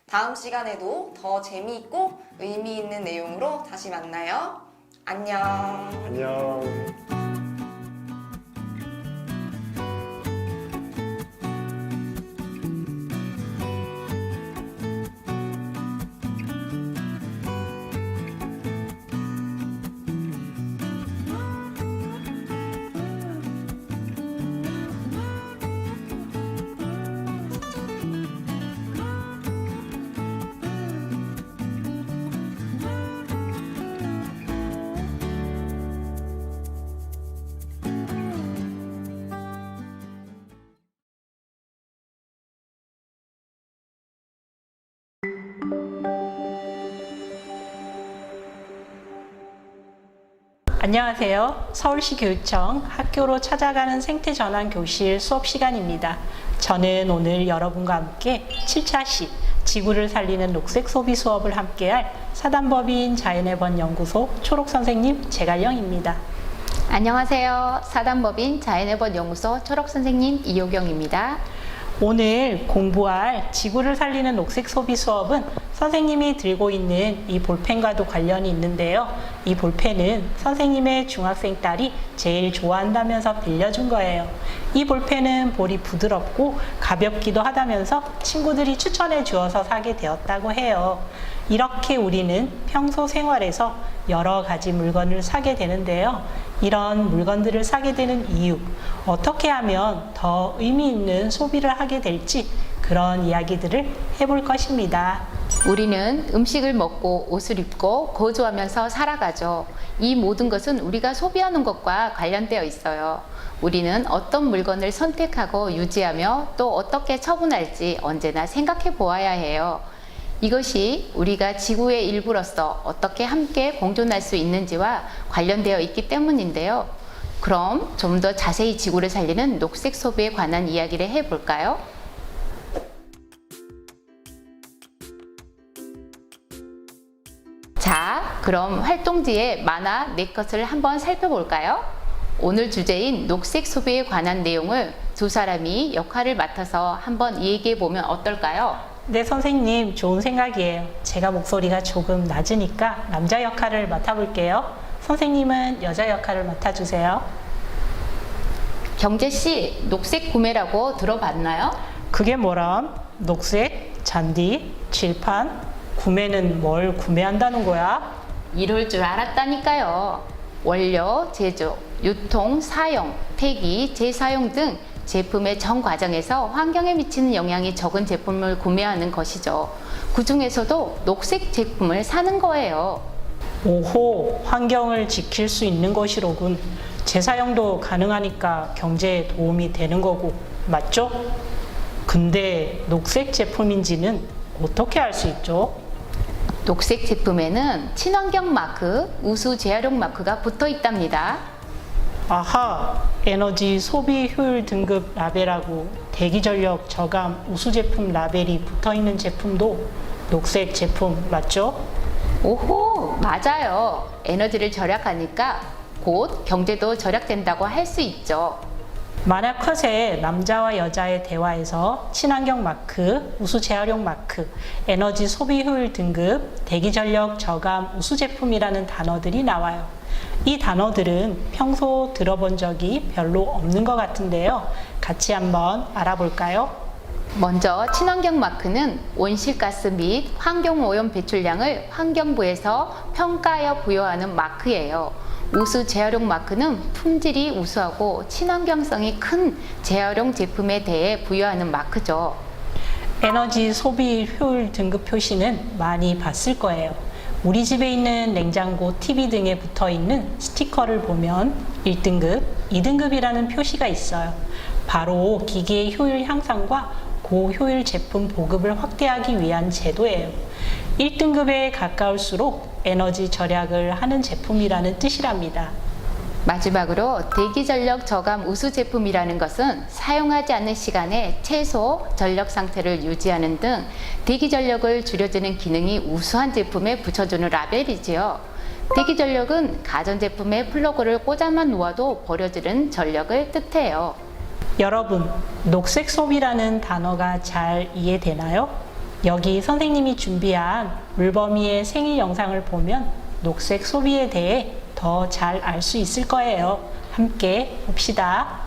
다음 시간에도 더 재미있고 의미 있는 내용으로 다시 만나요. 안녕. 안녕. 안녕하세요. 서울시 교육청 학교로 찾아가는 생태전환 교실 수업 시간입니다. 저는 오늘 여러분과 함께 7차시 지구를 살리는 녹색 소비 수업을 함께할 사단법인 자연의 번 연구소 초록 선생님 제갈영입니다. 안녕하세요. 사단법인 자연의 번 연구소 초록 선생님 이효경입니다. 오늘 공부할 지구를 살리는 녹색 소비 수업은 선생님이 들고 있는 이 볼펜과도 관련이 있는데요. 이 볼펜은 선생님의 중학생 딸이 제일 좋아한다면서 빌려준 거예요. 이 볼펜은 볼이 부드럽고 가볍기도 하다면서 친구들이 추천해 주어서 사게 되었다고 해요. 이렇게 우리는 평소 생활에서 여러 가지 물건을 사게 되는데요. 이런 물건들을 사게 되는 이유, 어떻게 하면 더 의미 있는 소비를 하게 될지 그런 이야기들을 해볼 것입니다. 우리는 음식을 먹고 옷을 입고 거주하면서 살아가죠. 이 모든 것은 우리가 소비하는 것과 관련되어 있어요. 우리는 어떤 물건을 선택하고 유지하며 또 어떻게 처분할지 언제나 생각해 보아야 해요. 이것이 우리가 지구의 일부로서 어떻게 함께 공존할 수 있는지와 관련되어 있기 때문인데요. 그럼 좀 더 자세히 지구를 살리는 녹색 소비에 관한 이야기를 해볼까요? 자, 그럼 활동지의 만화 네 것을 한번 살펴볼까요? 오늘 주제인 녹색 소비에 관한 내용을 두 사람이 역할을 맡아서 한번 얘기해 보면 어떨까요? 네, 선생님, 좋은 생각이에요. 제가 목소리가 조금 낮으니까 남자 역할을 맡아볼게요. 선생님은 여자 역할을 맡아주세요. 경재 씨, 녹색 구매라고 들어봤나요? 그게 뭐람? 녹색, 잔디, 칠판, 구매는 뭘 구매한다는 거야? 이럴 줄 알았다니까요. 원료, 제조, 유통, 사용, 폐기, 재사용 등 제품의 전 과정에서 환경에 미치는 영향이 적은 제품을 구매하는 것이죠. 그 중에서도 녹색 제품을 사는 거예요. 오호, 환경을 지킬 수 있는 것이로군. 재사용도 가능하니까 경제에 도움이 되는 거고, 맞죠? 근데 녹색 제품인지는 어떻게 알 수 있죠? 녹색 제품에는 친환경 마크, 우수 재활용 마크가 붙어 있답니다. 아하, 에너지 소비 효율 등급 라벨하고 대기전력 저감 우수 제품 라벨이 붙어 있는 제품도 녹색 제품 맞죠? 오호, 맞아요. 에너지를 절약하니까 곧 경제도 절약된다고 할 수 있죠. 만화 컷의 남자와 여자의 대화에서 친환경 마크, 우수 재활용 마크, 에너지 소비 효율 등급, 대기전력 저감 우수 제품이라는 단어들이 나와요. 이 단어들은 평소 들어본 적이 별로 없는 것 같은데요. 같이 한번 알아볼까요? 먼저 친환경 마크는 온실가스 및 환경오염 배출량을 환경부에서 평가하여 부여하는 마크예요. 우수 재활용 마크는 품질이 우수하고 친환경성이 큰 재활용 제품에 대해 부여하는 마크죠. 에너지 소비 효율 등급 표시는 많이 봤을 거예요. 우리 집에 있는 냉장고, TV 등에 붙어 있는 스티커를 보면 1등급, 2등급이라는 표시가 있어요. 바로 기기의 효율 향상과 고효율 제품 보급을 확대하기 위한 제도예요. 1등급에 가까울수록 에너지 절약을 하는 제품이라는 뜻이랍니다. 마지막으로 대기전력 저감 우수 제품이라는 것은 사용하지 않는 시간에 최소 전력 상태를 유지하는 등 대기전력을 줄여주는 기능이 우수한 제품에 붙여주는 라벨이지요. 대기전력은 가전제품에 플러그를 꽂아만 놓아도 버려지는 전력을 뜻해요. 여러분, 녹색 소비라는 단어가 잘 이해되나요? 여기 선생님이 준비한 물범이의 생일 영상을 보면 녹색 소비에 대해 더 잘 알 수 있을 거예요. 함께 봅시다.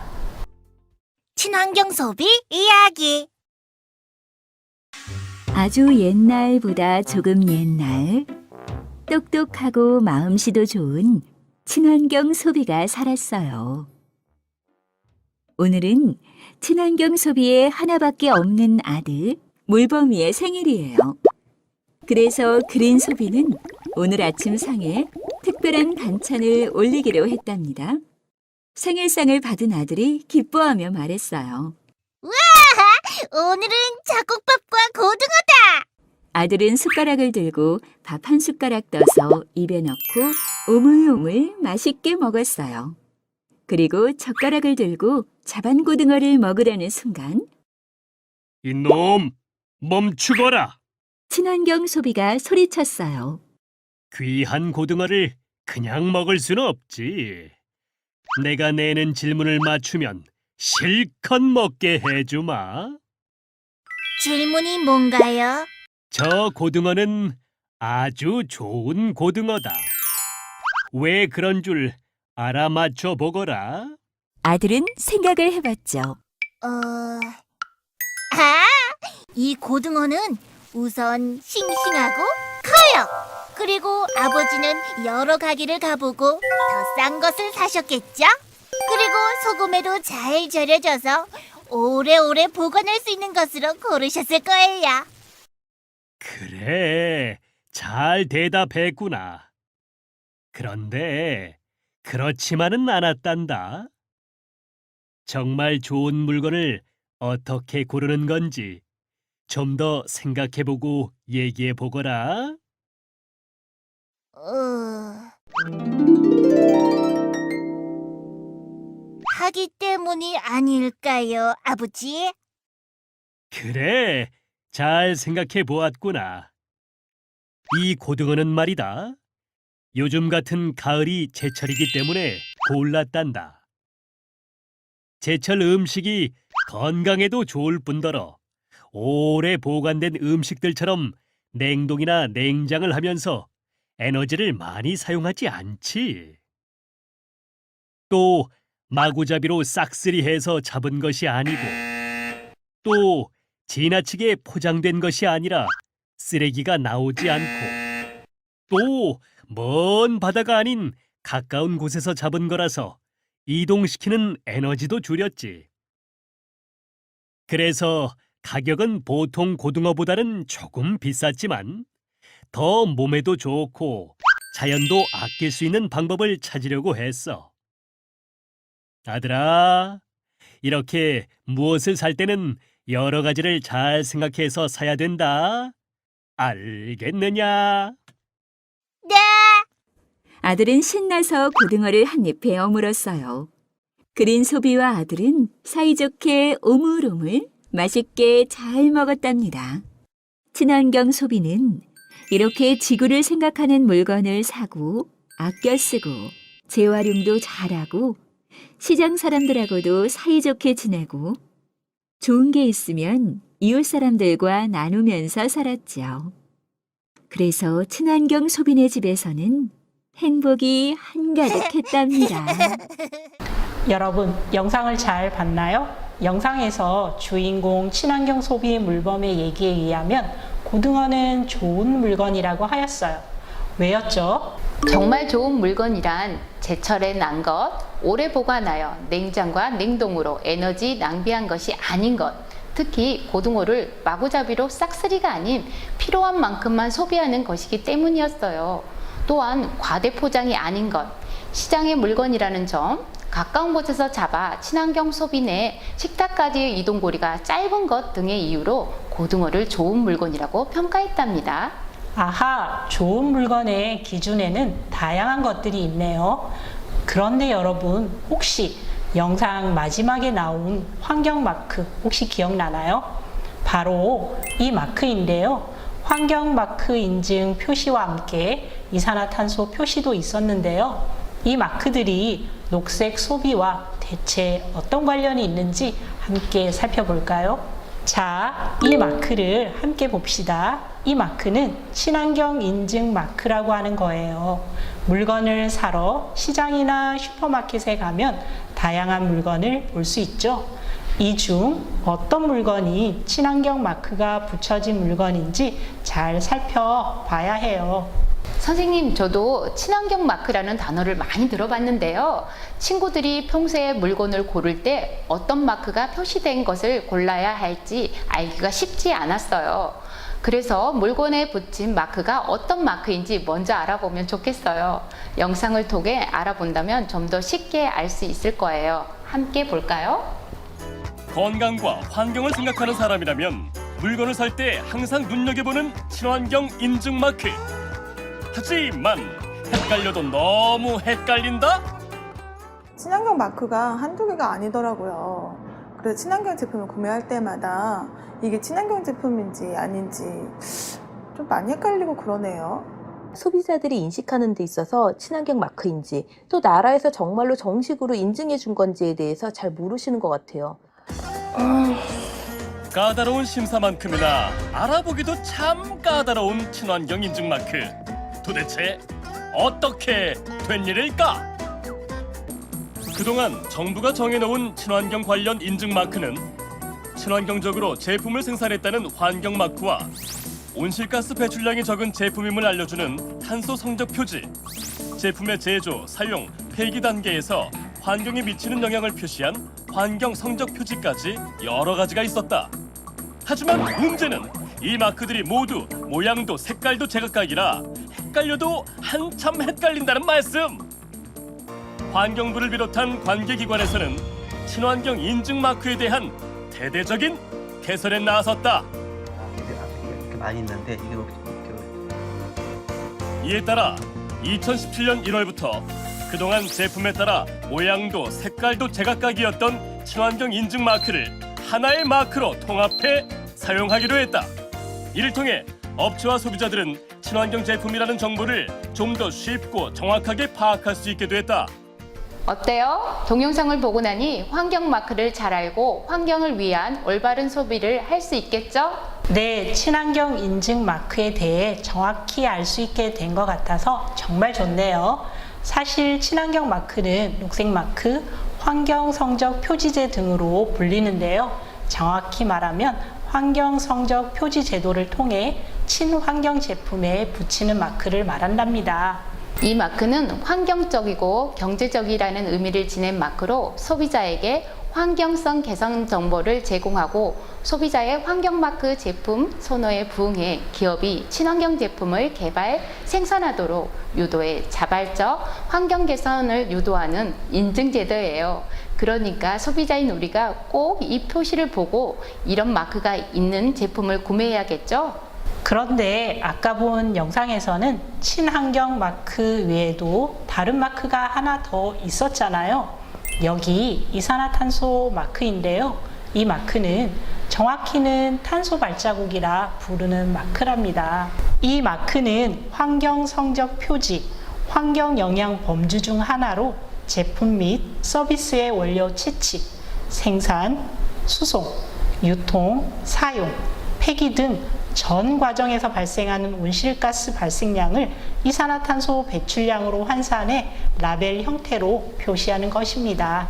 친환경 소비 이야기. 아주 옛날보다 조금 옛날, 똑똑하고 마음씨도 좋은 친환경 소비가 살았어요. 오늘은 친환경 소비에 하나밖에 없는 아들, 물범이의 생일이에요. 그래서 그린 소비는 오늘 아침 상에 특별한 반찬을 올리기로 했답니다. 생일상을 받은 아들이 기뻐하며 말했어요. 우와! 오늘은 잡곡밥과 고등어다! 아들은 숟가락을 들고 밥 한 숟가락 떠서 입에 넣고 오물오물 맛있게 먹었어요. 그리고 젓가락을 들고 자반고등어를 먹으려는 순간 이놈! 멈추거라! 친환경 소비가 소리쳤어요. 귀한 고등어를 그냥 먹을 수는 없지. 내가 내는 질문을 맞추면 실컷 먹게 해주마. 질문이 뭔가요? 저 고등어는 아주 좋은 고등어다. 왜 그런 줄 알아맞혀 보거라. 아들은 생각을 해봤죠. 이 고등어는 우선 싱싱하고 커요. 그리고 아버지는 여러 가게를 가보고 더 싼 것을 사셨겠죠? 그리고 소금에도 잘 절여져서 오래오래 보관할 수 있는 것으로 고르셨을 거예요. 그래, 잘 대답했구나. 그런데 그렇지만은 않았단다. 정말 좋은 물건을 어떻게 고르는 건지 좀 더 생각해보고 얘기해보거라. 하기 때문이 아닐까요, 아버지? 그래, 잘 생각해 보았구나. 이 고등어는 말이다. 요즘 같은 가을이 제철이기 때문에 골랐단다. 제철 음식이 건강에도 좋을 뿐더러 오래 보관된 음식들처럼 냉동이나 냉장을 하면서 에너지를 많이 사용하지 않지. 또 마구잡이로 싹쓸이해서 잡은 것이 아니고 또 지나치게 포장된 것이 아니라 쓰레기가 나오지 않고 또 먼 바다가 아닌 가까운 곳에서 잡은 거라서 이동시키는 에너지도 줄였지. 그래서 가격은 보통 고등어보다는 조금 비쌌지만 더 몸에도 좋고 자연도 아낄 수 있는 방법을 찾으려고 했어. 아들아, 이렇게 무엇을 살 때는 여러 가지를 잘 생각해서 사야 된다. 알겠느냐? 네. 아들은 신나서 고등어를 한 입에 어물었어요. 그린 소비와 아들은 사이좋게 오물오물 맛있게 잘 먹었답니다. 친환경 소비는 이렇게 지구를 생각하는 물건을 사고 아껴 쓰고 재활용도 잘하고 시장 사람들하고도 사이좋게 지내고 좋은 게 있으면 이웃 사람들과 나누면서 살았죠. 그래서 친환경 소비네 집에서는 행복이 한가득했답니다. 여러분, 영상을 잘 봤나요? 영상에서 주인공 친환경 소비 물범의 얘기에 의하면 고등어는 좋은 물건이라고 하였어요. 왜였죠? 정말 좋은 물건이란 제철에 난 것, 오래 보관하여 냉장과 냉동으로 에너지 낭비한 것이 아닌 것, 특히 고등어를 마구잡이로 싹쓸이가 아닌 필요한 만큼만 소비하는 것이기 때문이었어요. 또한 과대 포장이 아닌 것, 시장의 물건이라는 점, 가까운 곳에서 잡아 친환경 소비 내 식탁까지의 이동거리가 짧은 것 등의 이유로 고등어를 좋은 물건이라고 평가했답니다. 아하, 좋은 물건의 기준에는 다양한 것들이 있네요. 그런데 여러분, 혹시 영상 마지막에 나온 환경 마크 혹시 기억나나요? 바로 이 마크인데요. 환경 마크 인증 표시와 함께 이산화탄소 표시도 있었는데요. 이 마크들이 녹색 소비와 대체 어떤 관련이 있는지 함께 살펴볼까요? 자, 이 마크를 함께 봅시다. 이 마크는 친환경 인증 마크라고 하는 거예요. 물건을 사러 시장이나 슈퍼마켓에 가면 다양한 물건을 볼 수 있죠. 이 중 어떤 물건이 친환경 마크가 붙여진 물건인지 잘 살펴봐야 해요. 선생님, 저도 친환경 마크라는 단어를 많이 들어봤는데요. 친구들이 평소에 물건을 고를 때 어떤 마크가 표시된 것을 골라야 할지 알기가 쉽지 않았어요. 그래서 물건에 붙인 마크가 어떤 마크인지 먼저 알아보면 좋겠어요. 영상을 통해 알아본다면 좀 더 쉽게 알 수 있을 거예요. 함께 볼까요? 건강과 환경을 생각하는 사람이라면 물건을 살 때 항상 눈여겨보는 친환경 인증 마크. 하지만 헷갈려도 너무 헷갈린다? 친환경 마크가 한두 개가 아니더라고요. 그래서 친환경 제품을 구매할 때마다 이게 친환경 제품인지 아닌지 좀 많이 헷갈리고 그러네요. 소비자들이 인식하는 데 있어서 친환경 마크인지 또 나라에서 정말로 정식으로 인증해 준 건지에 대해서 잘 모르시는 것 같아요. 까다로운 심사만큼이나 알아보기도 참 까다로운 친환경 인증 마크. 도대체 어떻게 된 일일까? 그동안 정부가 정해놓은 친환경 관련 인증 마크는 친환경적으로 제품을 생산했다는 환경 마크와 온실가스 배출량이 적은 제품임을 알려주는 탄소 성적 표지, 제품의 제조, 사용, 폐기 단계에서 환경에 미치는 영향을 표시한 환경 성적 표지까지 여러 가지가 있었다. 하지만 문제는 이 마크들이 모두 모양도 색깔도 제각각이라 헷갈려도 한참 헷갈린다는 말씀. 환경부를 비롯한 관계기관에서는 친환경 인증 마크에 대한 대대적인 개선에 나섰다. 이렇게 많이 있는데 이게 이에 따라 2017년 1월부터 그동안 제품에 따라 모양도 색깔도 제각각이었던 친환경 인증 마크를 하나의 마크로 통합해 사용하기로 했다. 이를 통해 업체와 소비자들은 친환경 제품이라는 정보를 좀 더 쉽고 정확하게 파악할 수 있게 됐다. 어때요? 동영상을 보고 나니 환경 마크를 잘 알고 환경을 위한 올바른 소비를 할 수 있겠죠? 네, 친환경 인증 마크에 대해 정확히 알 수 있게 된 것 같아서 정말 좋네요. 사실 친환경 마크는 녹색 마크, 환경 성적 표지제 등으로 불리는데요. 정확히 말하면 환경 성적 표지 제도를 통해 친환경 제품에 붙이는 마크를 말한답니다. 이 마크는 환경적이고 경제적이라는 의미를 지닌 마크로 소비자에게 환경성 개선 정보를 제공하고 소비자의 환경마크 제품 선호에 부응해 기업이 친환경 제품을 개발, 생산하도록 유도해 자발적 환경 개선을 유도하는 인증제도예요. 그러니까 소비자인 우리가 꼭 이 표시를 보고 이런 마크가 있는 제품을 구매해야겠죠? 그런데 아까 본 영상에서는 친환경 마크 외에도 다른 마크가 하나 더 있었잖아요. 여기 이산화탄소 마크인데요. 이 마크는 정확히는 탄소 발자국이라 부르는 마크랍니다. 이 마크는 환경 성적 표지, 환경 영향 범주 중 하나로 제품 및 서비스의 원료 채취, 생산, 수송, 유통, 사용, 폐기 등 전 과정에서 발생하는 온실가스 발생량을 이산화탄소 배출량으로 환산해 라벨 형태로 표시하는 것입니다.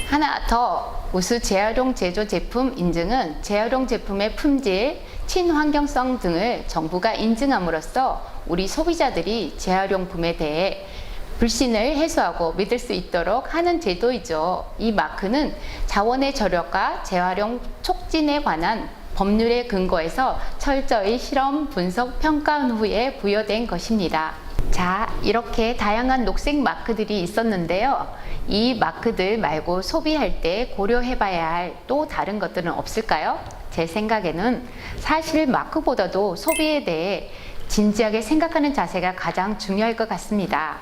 하나 더, 우수 재활용 제조 제품 인증은 재활용 제품의 품질, 친환경성 등을 정부가 인증함으로써 우리 소비자들이 재활용품에 대해 불신을 해소하고 믿을 수 있도록 하는 제도이죠. 이 마크는 자원의 절약과 재활용 촉진에 관한 법률에 근거해서 철저히 실험, 분석, 평가한 후에 부여된 것입니다. 자, 이렇게 다양한 녹색 마크들이 있었는데요. 이 마크들 말고 소비할 때 고려해봐야 할 또 다른 것들은 없을까요? 제 생각에는 사실 마크보다도 소비에 대해 진지하게 생각하는 자세가 가장 중요할 것 같습니다.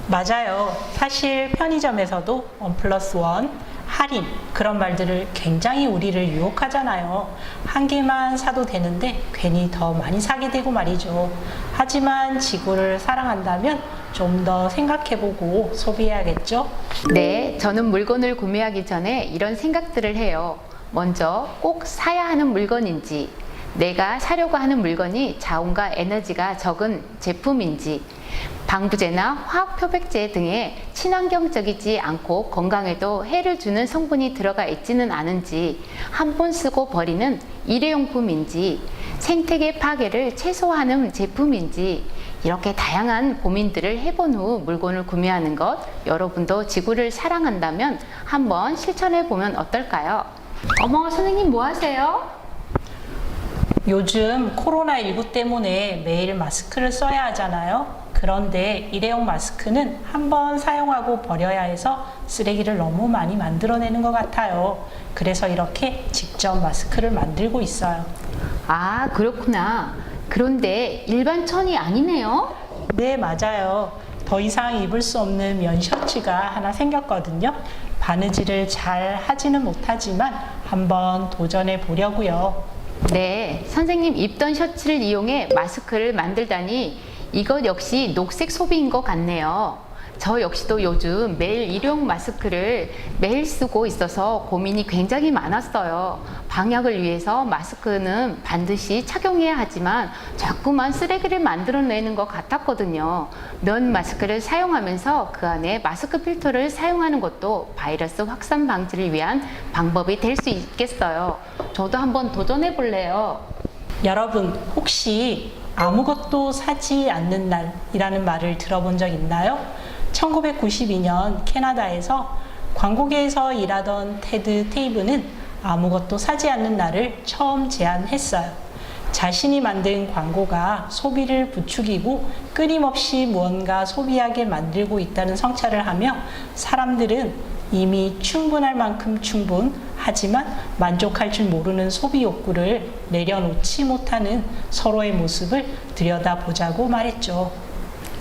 맞아요. 사실 편의점에서도 1+1, 할인 그런 말들을 굉장히 우리를 유혹하잖아요. 한 개만 사도 되는데 괜히 더 많이 사게 되고 말이죠. 하지만 지구를 사랑한다면 좀 더 생각해보고 소비해야겠죠? 네, 저는 물건을 구매하기 전에 이런 생각들을 해요. 먼저 꼭 사야 하는 물건인지, 내가 사려고 하는 물건이 자원과 에너지가 적은 제품인지, 방부제나 화학 표백제 등의 친환경적이지 않고 건강에도 해를 주는 성분이 들어가 있지는 않은지, 한 번 쓰고 버리는 일회용품인지, 생태계 파괴를 최소화하는 제품인지, 이렇게 다양한 고민들을 해본 후 물건을 구매하는 것, 여러분도 지구를 사랑한다면 한번 실천해 보면 어떨까요? 어머, 선생님 뭐 하세요? 요즘 코로나19 때문에 매일 마스크를 써야 하잖아요. 그런데 일회용 마스크는 한번 사용하고 버려야 해서 쓰레기를 너무 많이 만들어내는 것 같아요. 그래서 이렇게 직접 마스크를 만들고 있어요. 아, 그렇구나. 그런데 일반 천이 아니네요? 네, 맞아요. 더 이상 입을 수 없는 면 셔츠가 하나 생겼거든요. 바느질을 잘 하지는 못하지만 한번 도전해 보려고요. 네, 선생님 입던 셔츠를 이용해 마스크를 만들다니 이것 역시 녹색 소비인 것 같네요. 저 역시도 요즘 매일 일회용 마스크를 매일 쓰고 있어서 고민이 굉장히 많았어요. 방역을 위해서 마스크는 반드시 착용해야 하지만 자꾸만 쓰레기를 만들어내는 것 같았거든요. 면 마스크를 사용하면서 그 안에 마스크 필터를 사용하는 것도 바이러스 확산 방지를 위한 방법이 될 수 있겠어요. 저도 한번 도전해 볼래요. 여러분, 혹시 아무것도 사지 않는 날이라는 말을 들어본 적 있나요? 1992년 캐나다에서 광고계에서 일하던 테드 테이브는 아무것도 사지 않는 날을 처음 제안했어요. 자신이 만든 광고가 소비를 부추기고 끊임없이 무언가 소비하게 만들고 있다는 성찰을 하며 사람들은 이미 충분할 만큼 충분하지만 만족할 줄 모르는 소비 욕구를 내려놓지 못하는 서로의 모습을 들여다보자고 말했죠.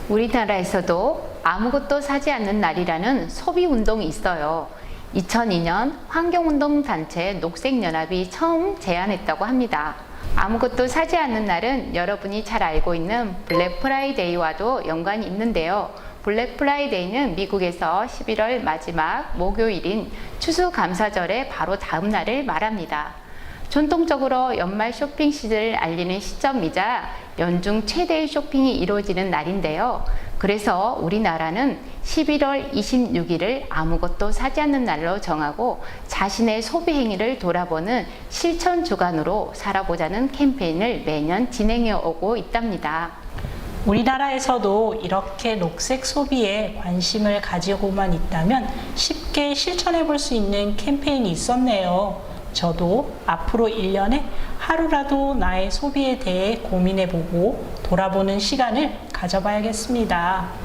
우리나라에서도 아무것도 사지 않는 날이라는 소비 운동이 있어요. 2002년 환경운동단체 녹색연합이 처음 제안했다고 합니다. 아무것도 사지 않는 날은 여러분이 잘 알고 있는 블랙 프라이데이와도 연관이 있는데요. 블랙 프라이데이는 미국에서 11월 마지막 목요일인 추수감사절의 바로 다음 날을 말합니다. 전통적으로 연말 쇼핑 시즌을 알리는 시점이자 연중 최대의 쇼핑이 이루어지는 날인데요. 그래서 우리나라는 11월 26일을 아무것도 사지 않는 날로 정하고 자신의 소비 행위를 돌아보는 실천 주간으로 살아보자는 캠페인을 매년 진행해 오고 있답니다. 우리나라에서도 이렇게 녹색 소비에 관심을 가지고만 있다면 쉽게 실천해 볼 수 있는 캠페인이 있었네요. 저도 앞으로 1년에 하루라도 나의 소비에 대해 고민해 보고 돌아보는 시간을 가져봐야겠습니다.